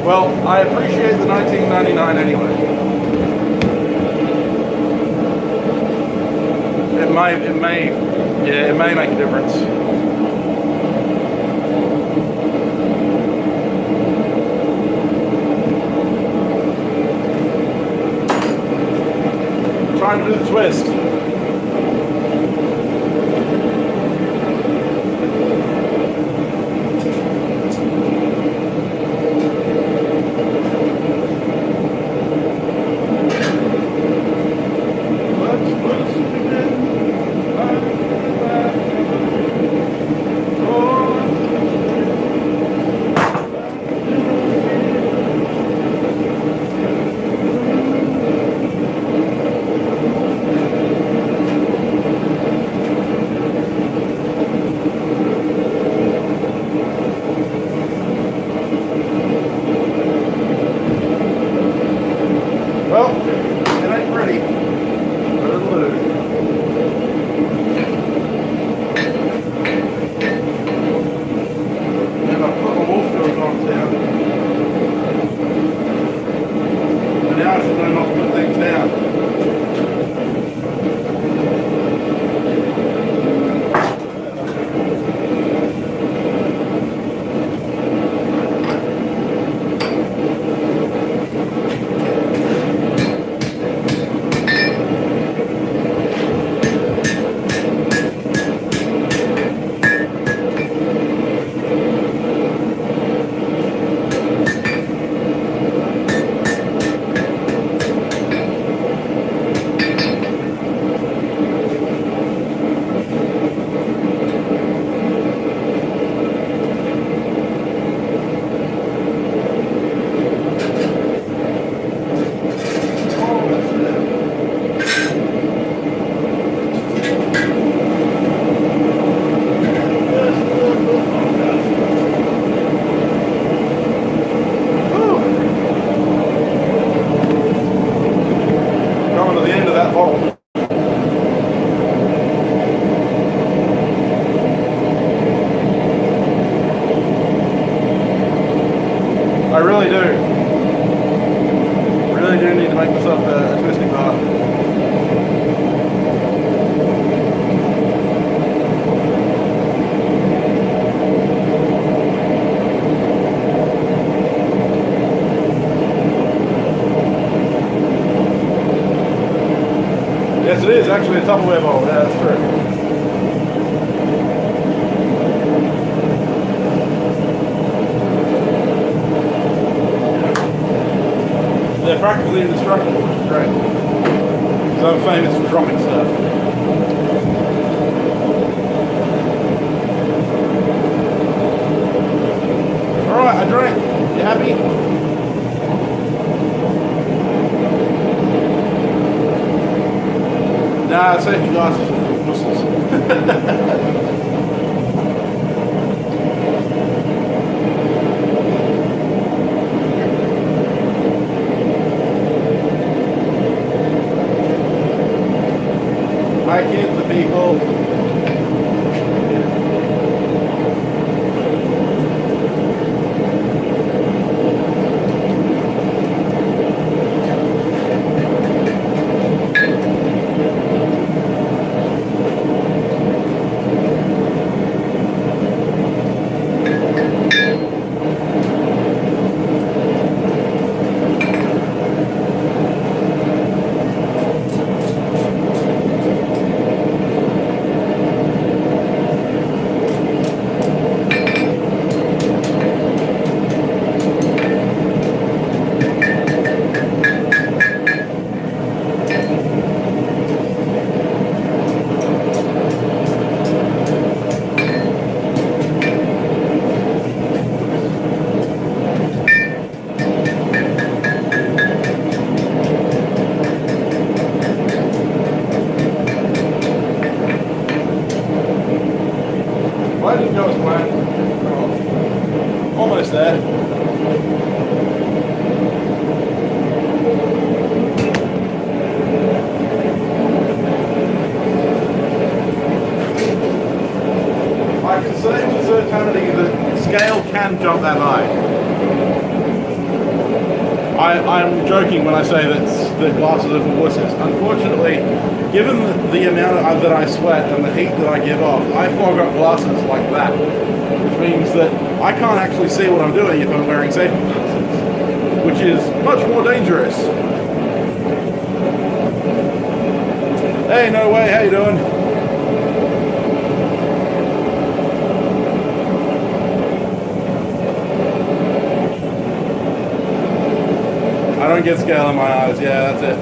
Well, I appreciate the 1999 anyway. It may make a difference. Trying to do the twist. It is actually a Tupperware bowl. Yeah, that's true. They're practically indestructible, which is great. Because I'm famous for dropping stuff. Alright, I drank. You happy? Nah, safety glasses are for whistles. Hi kids, the people. Well, I didn't go as planned. Almost there. I can say with certainty that scale can jump that high. I'm joking when I say that glasses are for wusses. Unfortunately, given the amount that I sweat and the heat that I give off, I fog up glasses like that, which means that I can't actually see what I'm doing if I'm wearing safety glasses, which is much more dangerous. Hey, no way, how you doing? I don't get scale in my eyes, yeah, that's it.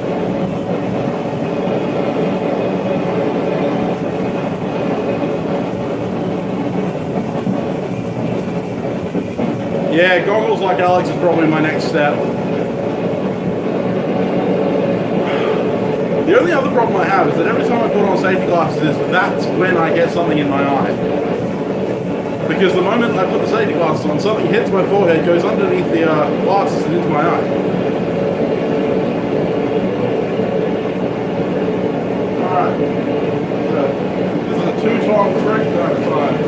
Yeah, goggles like Alex is probably my next step. The only other problem I have is that every time I put on safety glasses, that's when I get something in my eye. Because the moment I put the safety glasses on, something hits my forehead, goes underneath the glasses and into my eye. Alright, so this is a two-tong trick that I'm trying.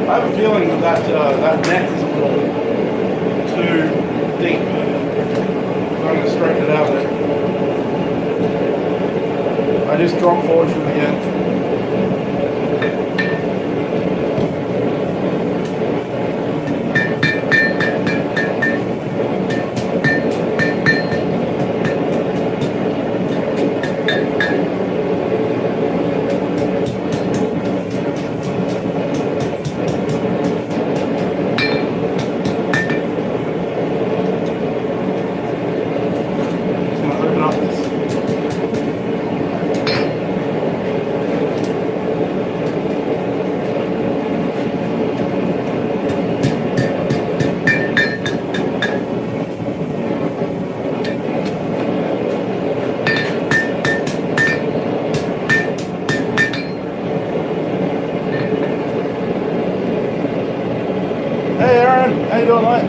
I have a feeling that neck is a little too deep. So I'm going to straighten it out a bit. I just dropped forward from the end. Hey Aaron, how you doing, mate?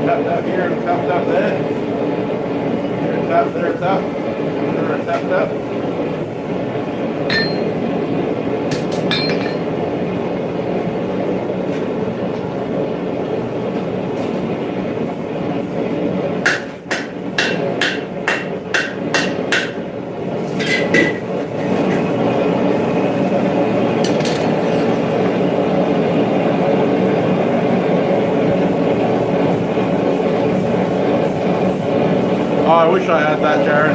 Tap tap here and tap tap there. tap, there a tap, there a tap tap. Oh, I wish I had that, Jared.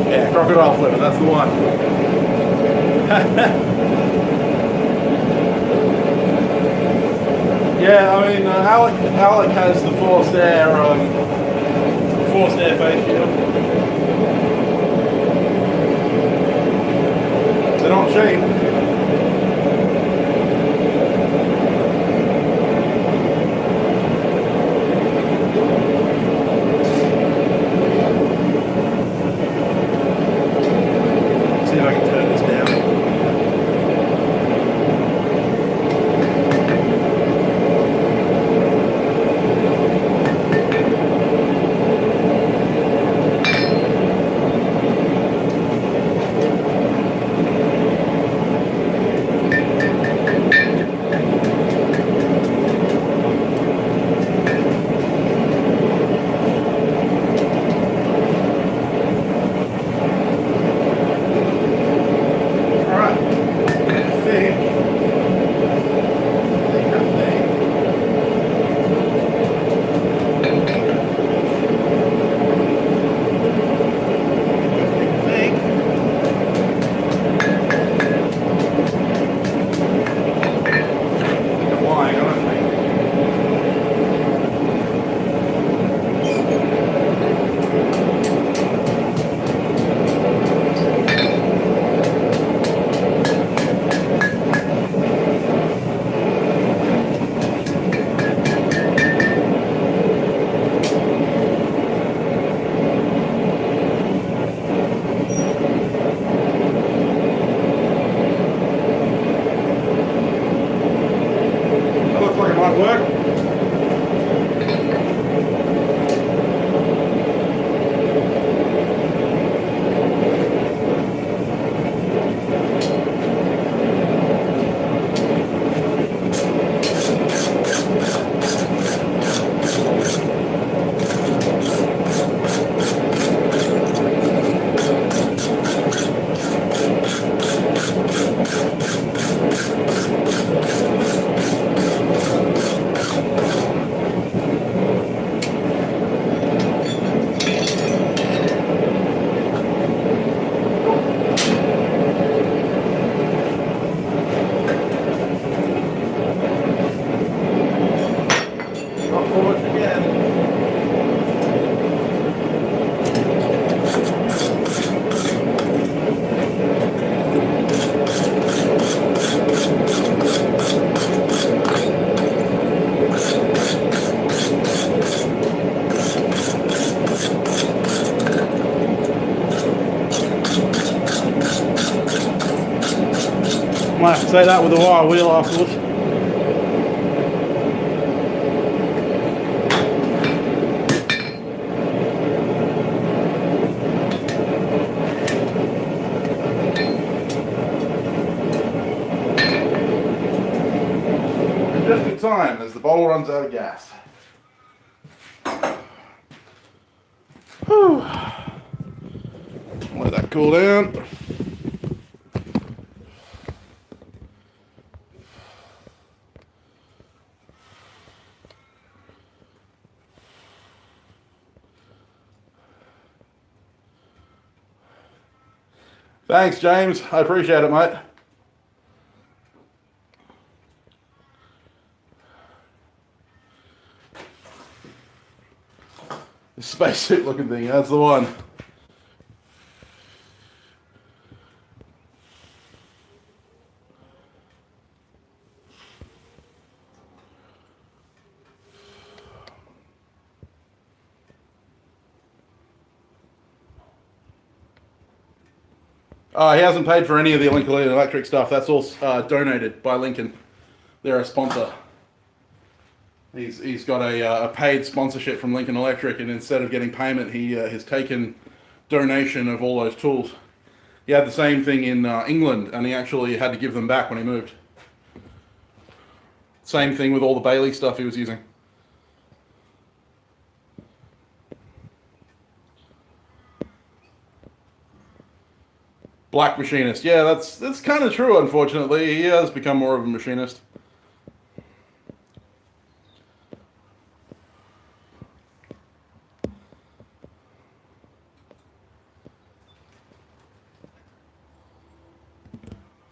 Yeah, crocodile flipper, that's the one. Yeah, I mean, Alec has the forced air face shield. They're not cheap. See if I can turn this down. Work. Might have to take that with a wire wheel afterwards. Just in time as the bottle runs out of gas. Whew. Let that cool down. Thanks, James. I appreciate it, mate. The spacesuit looking thing, that's the one. He hasn't paid for any of the Lincoln Electric stuff. That's all donated by Lincoln. They're a sponsor. He's got a paid sponsorship from Lincoln Electric, and instead of getting payment, he has taken donation of all those tools. He had the same thing in England, and he actually had to give them back when he moved. Same thing with all the Bailey stuff he was using. Black machinist. Yeah, that's kind of true, unfortunately. He has become more of a machinist.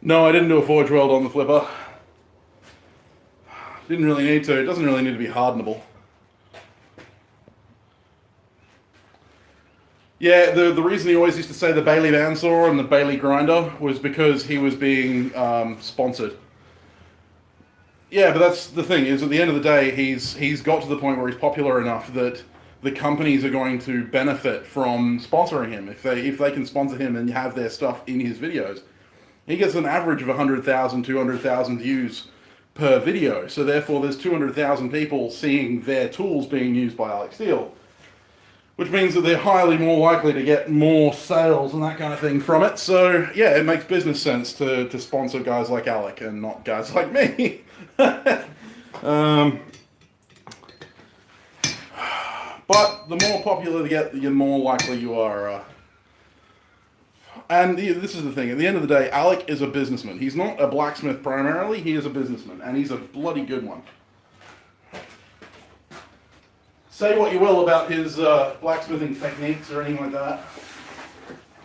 No, I didn't do a forge weld on the flipper. Didn't really need to. It doesn't really need to be hardenable. Yeah, the reason he always used to say the Bailey bandsaw and the Bailey grinder was because he was being sponsored. Yeah, but that's the thing, is at the end of the day, he's got to the point where he's popular enough that the companies are going to benefit from sponsoring him. If they can sponsor him and have their stuff in his videos, he gets an average of 100,000, 200,000 views per video. So therefore, there's 200,000 people seeing their tools being used by Alec Steele, which means that they're highly more likely to get more sales and that kind of thing from it. So yeah, it makes business sense to sponsor guys like Alec and not guys like me. But the more popular you get, the more likely you are. And this is the thing, at the end of the day, Alec is a businessman. He's not a blacksmith primarily, he is a businessman, and he's a bloody good one. Say what you will about his blacksmithing techniques or anything like that.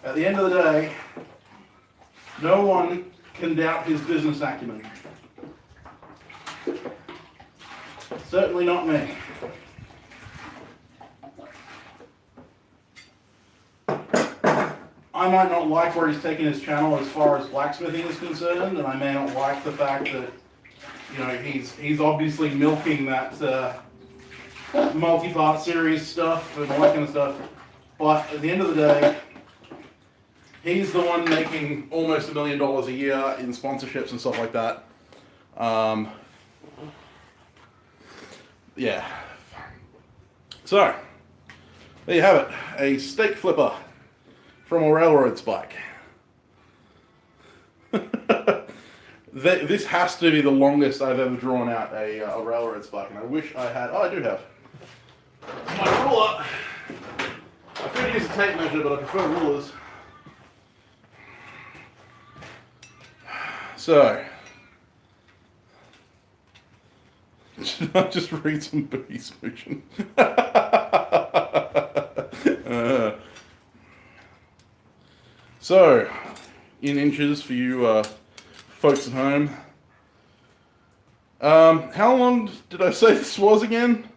At the end of the day, no one can doubt his business acumen. Certainly not me. I might not like where he's taking his channel as far as blacksmithing is concerned, and I may not like the fact that, you know, he's obviously milking that multi-part series stuff and all that kind of stuff. But at the end of the day, he's the one making almost $1 million a year in sponsorships and stuff like that. Yeah. So, there you have it. A steak flipper from a railroad spike. This has to be the longest I've ever drawn out a railroad spike, and I wish I had. Oh, I do have my ruler. I could use a tape measure, but I prefer rulers. So, should I just read some booty smooching? So, in inches for you folks at home. How long did I say this was again?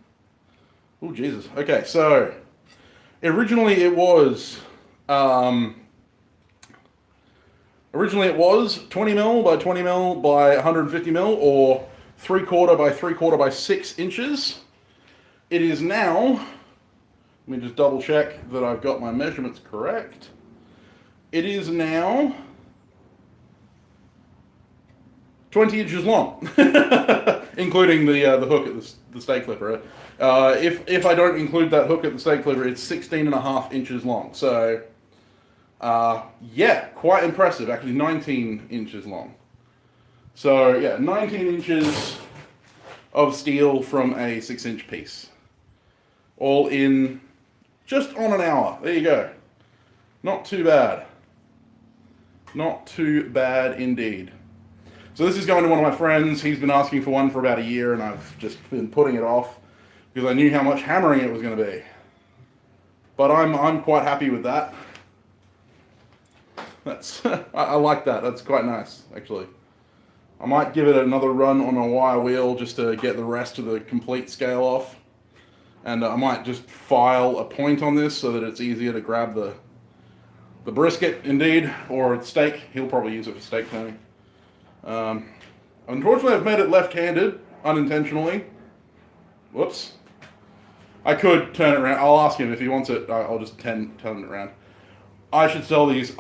Oh, Jesus. Okay, so originally it was 20 mil by 20 mil by 150 mil, or 3/4 by 3/4 by 6 inches. It is now, let me just double check that I've got my measurements correct. It is now 20 inches long, including the hook at the steak flipper. If I don't include that hook at the steak flipper, it's 16.5 inches long. So, yeah, quite impressive. Actually, 19 inches long. So, yeah, 19 inches of steel from a 6-inch piece. All in just on an hour. There you go. Not too bad. Not too bad indeed. So this is going to one of my friends. He's been asking for one for about a year, and I've just been putting it off because I knew how much hammering it was going to be. But I'm quite happy with that. That's I like that. That's quite nice, actually. I might give it another run on a wire wheel just to get the rest of the complete scale off. And I might just file a point on this so that it's easier to grab the brisket, indeed, or steak. He'll probably use it for steak turning. Unfortunately, I've made it left-handed, unintentionally. Whoops. I could turn it around. I'll ask him if he wants it. I'll just turn it around. I should sell these.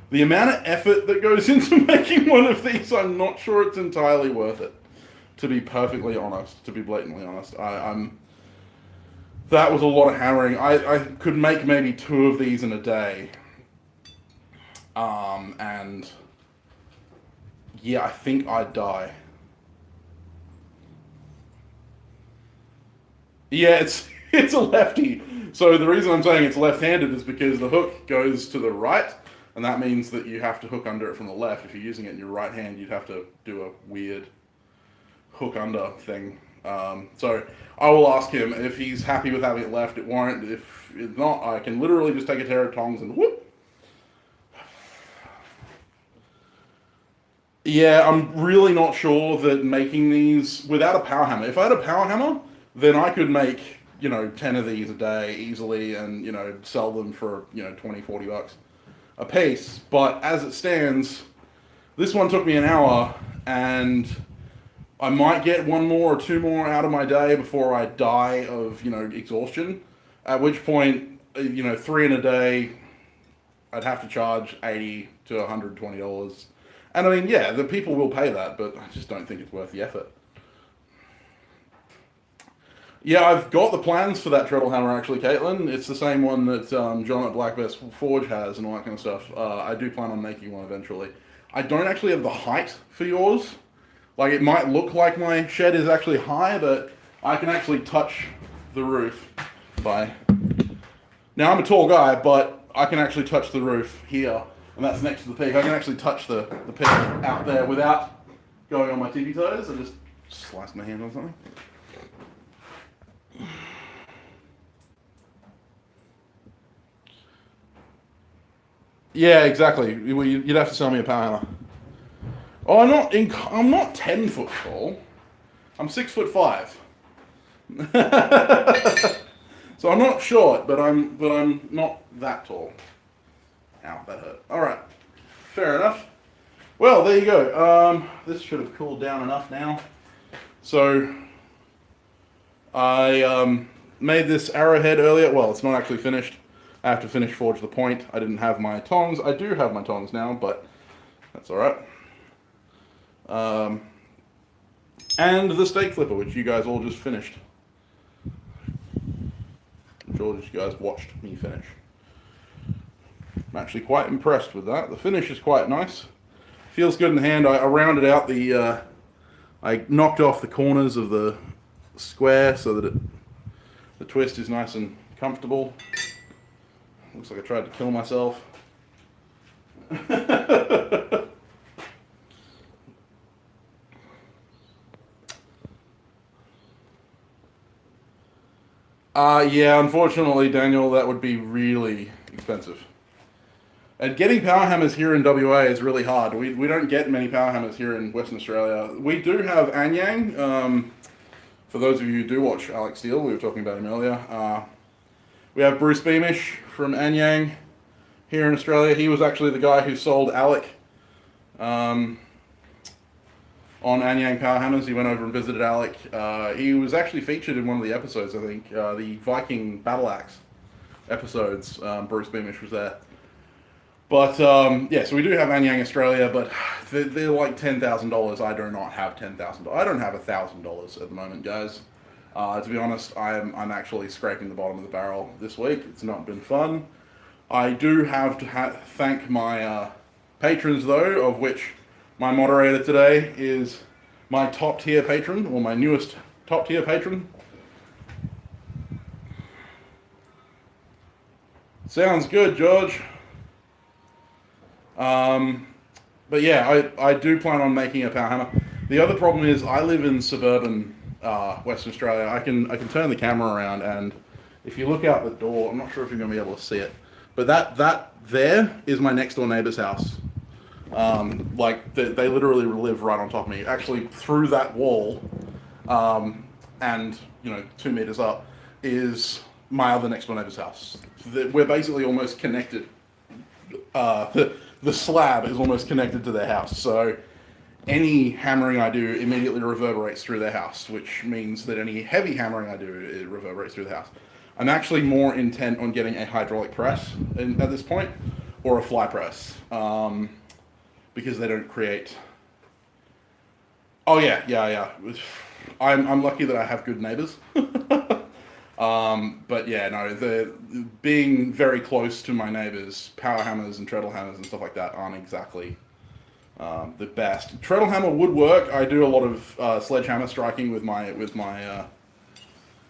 the amount of effort that goes into making one of these, I'm not sure it's entirely worth it. To be perfectly honest, to be blatantly honest, I'm. That was a lot of hammering. I could make maybe 2 of these in a day. And yeah, I think I'd die. Yeah, it's a lefty. So the reason I'm saying it's left-handed is because the hook goes to the right, and that means that you have to hook under it from the left. If you're using it in your right hand, you'd have to do a weird hook under thing. So I will ask him if he's happy with having it left. It won't. If it's not, I can literally just take a pair of tongs and whoop. Yeah, I'm really not sure that making these without a power hammer. If I had a power hammer, then I could make, 10 of these a day easily and, sell them for, 20, 40 bucks a piece. But as it stands, this one took me an hour, and I might get 1 more or 2 more out of my day before I die of, exhaustion. At which point, 3 in a day, I'd have to charge $80 to $120. And I mean, yeah, the people will pay that, but I just don't think it's worth the effort. Yeah, I've got the plans for that treadle hammer actually, Caitlin. It's the same one that John at Black Vest Forge has and all that kind of stuff. I do plan on making one eventually. I don't actually have the height for yours. Like, it might look like my shed is actually high, but I can actually touch the roof by... Now, I'm a tall guy, but I can actually touch the roof here, and that's next to the peak. I can actually touch the peak out there without going on my tippy toes. I just slice my hand on something. Yeah, exactly. You'd have to sell me a power hammer. Oh, I'm not 10 foot tall. I'm 6'5". So I'm not short, but I'm not that tall. Ow, that hurt. All right, fair enough. Well, there you go. This should have cooled down enough now. So I made this arrowhead earlier. Well, it's not actually finished. I have to finish forge the point. I didn't have my tongs. I do have my tongs now, but that's all right. And the steak flipper, which you guys all just finished. Which all you guys watched me finish. I'm actually quite impressed with that. The finish is quite nice. Feels good in the hand. I rounded out the... I knocked off the corners of the square so that the twist is nice and comfortable. Looks like I tried to kill myself. Yeah, unfortunately, Daniel, that would be really expensive. And getting power hammers here in WA is really hard. We don't get many power hammers here in Western Australia. We do have Anyang. For those of you who do watch Alex Steele, we were talking about him earlier. We have Bruce Beamish from Anyang here in Australia. He was actually the guy who sold Alec on Anyang Power Hammers. He went over and visited Alec. He was actually featured in one of the episodes, I think, the Viking Battle Axe episodes. Bruce Beamish was there. But, yeah, so we do have Anyang Australia, but they're like $10,000. I do not have $10,000. I don't have $1,000 at the moment, guys. To be honest, I'm actually scraping the bottom of the barrel this week. It's not been fun. I do have to thank my patrons, though, of which my moderator today is my top tier patron, or my newest top tier patron. Sounds good, George. But yeah, I do plan on making a power hammer. The other problem is I live in suburban Western Australia. I can turn the camera around, and if you look out the door, I'm not sure if you're going to be able to see it, but that there is my next door neighbor's house. Like they literally live right on top of me. Actually, through that wall, and 2 meters up is my other next door neighbor's house. We're basically almost connected. The slab is almost connected to their house, so any hammering I do immediately reverberates through their house, which means that any heavy hammering I do, it reverberates through the house. I'm actually more intent on getting a hydraulic press at this point, or a fly press, because they don't create. Oh yeah. I'm lucky that I have good neighbors. But yeah, no, the being very close to my neighbors, power hammers and treadle hammers and stuff like that aren't exactly the best. Treadle hammer would work. I do a lot of sledgehammer striking with my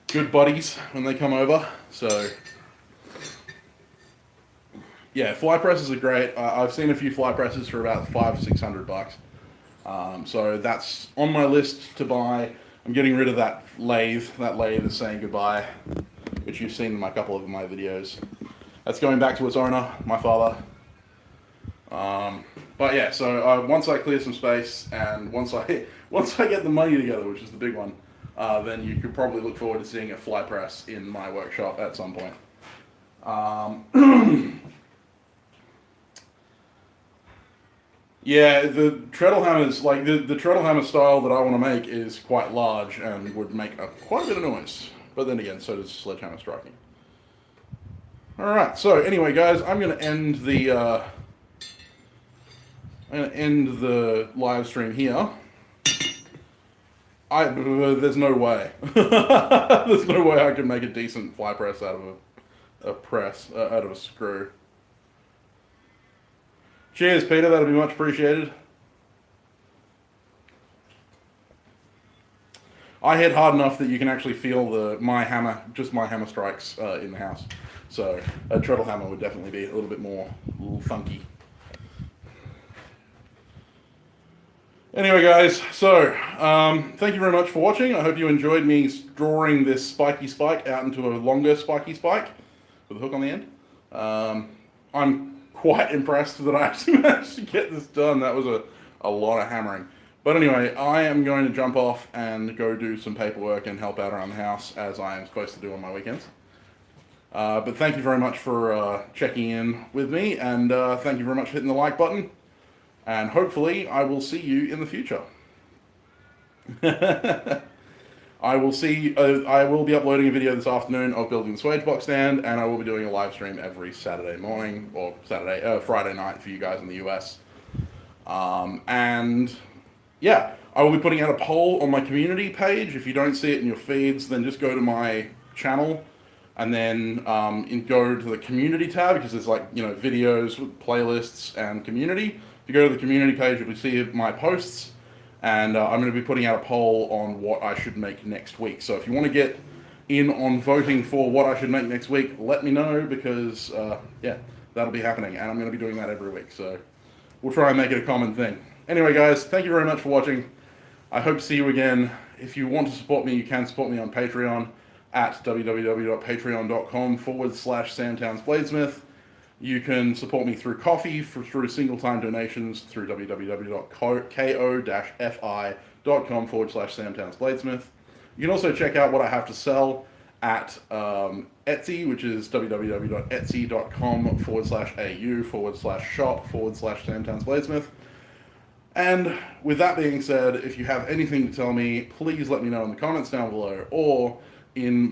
good buddies when they come over. So yeah, fly presses are great. I've seen a few fly presses for about $500-600. So that's on my list to buy. I'm getting rid of that lathe. That lathe is saying goodbye, which you've seen in a couple of my videos. That's going back to its owner, my father. But yeah, so once I clear some space and once I get the money together, which is the big one, then you could probably look forward to seeing a fly press in my workshop at some point. Yeah, the treadle hammers, like the treadle hammer style that I want to make is quite large and would make quite a bit of noise. But then again, so does sledgehammer striking. Alright, so anyway guys, I'm going to end the live stream here. There's no way. There's no way I can make a decent fly press out of out of a screw. Cheers, Peter. That'll be much appreciated. I hit hard enough that you can actually feel my hammer strikes in the house. So a treadle hammer would definitely be a little bit more funky. Anyway, guys, so thank you very much for watching. I hope you enjoyed me drawing this spiky spike out into a longer spiky spike with a hook on the end. I'm quite impressed that I actually managed to get this done. That was a lot of hammering. But anyway, I am going to jump off and go do some paperwork and help out around the house, as I am supposed to do on my weekends. But thank you very much for checking in with me, and thank you very much for hitting the like button. And hopefully I will see you in the future. I will be uploading a video this afternoon of building the Swage box stand, and I will be doing a live stream every Saturday morning, or Friday night for you guys in the US. And yeah, I will be putting out a poll on my community page. If you don't see it in your feeds, then just go to my channel and then go to the community tab, because there's videos, playlists, and community. If you go to the community page, you'll see my posts, and I'm going to be putting out a poll on what I should make next week. So if you want to get in on voting for what I should make next week, let me know, because yeah, that'll be happening, and I'm going to be doing that every week. So we'll try and make it a common thing. Anyway, guys, thank you very much for watching. I hope to see you again. If you want to support me, you can support me on Patreon at www.patreon.com/SamTownsBladesmith. You can support me through Ko-fi, through single-time donations through www.ko-fi.com/SamTownsBladesmith. You can also check out what I have to sell at Etsy, which is www.etsy.com/au/shop/SamTownsBladesmith. And with that being said, if you have anything to tell me, please let me know in the comments down below, or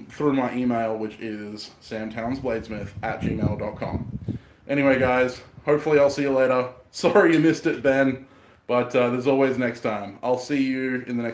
through my email, which is samtownsbladesmith@gmail.com. Anyway, guys, hopefully I'll see you later. Sorry you missed it, Ben, but there's always next time. I'll see you in the next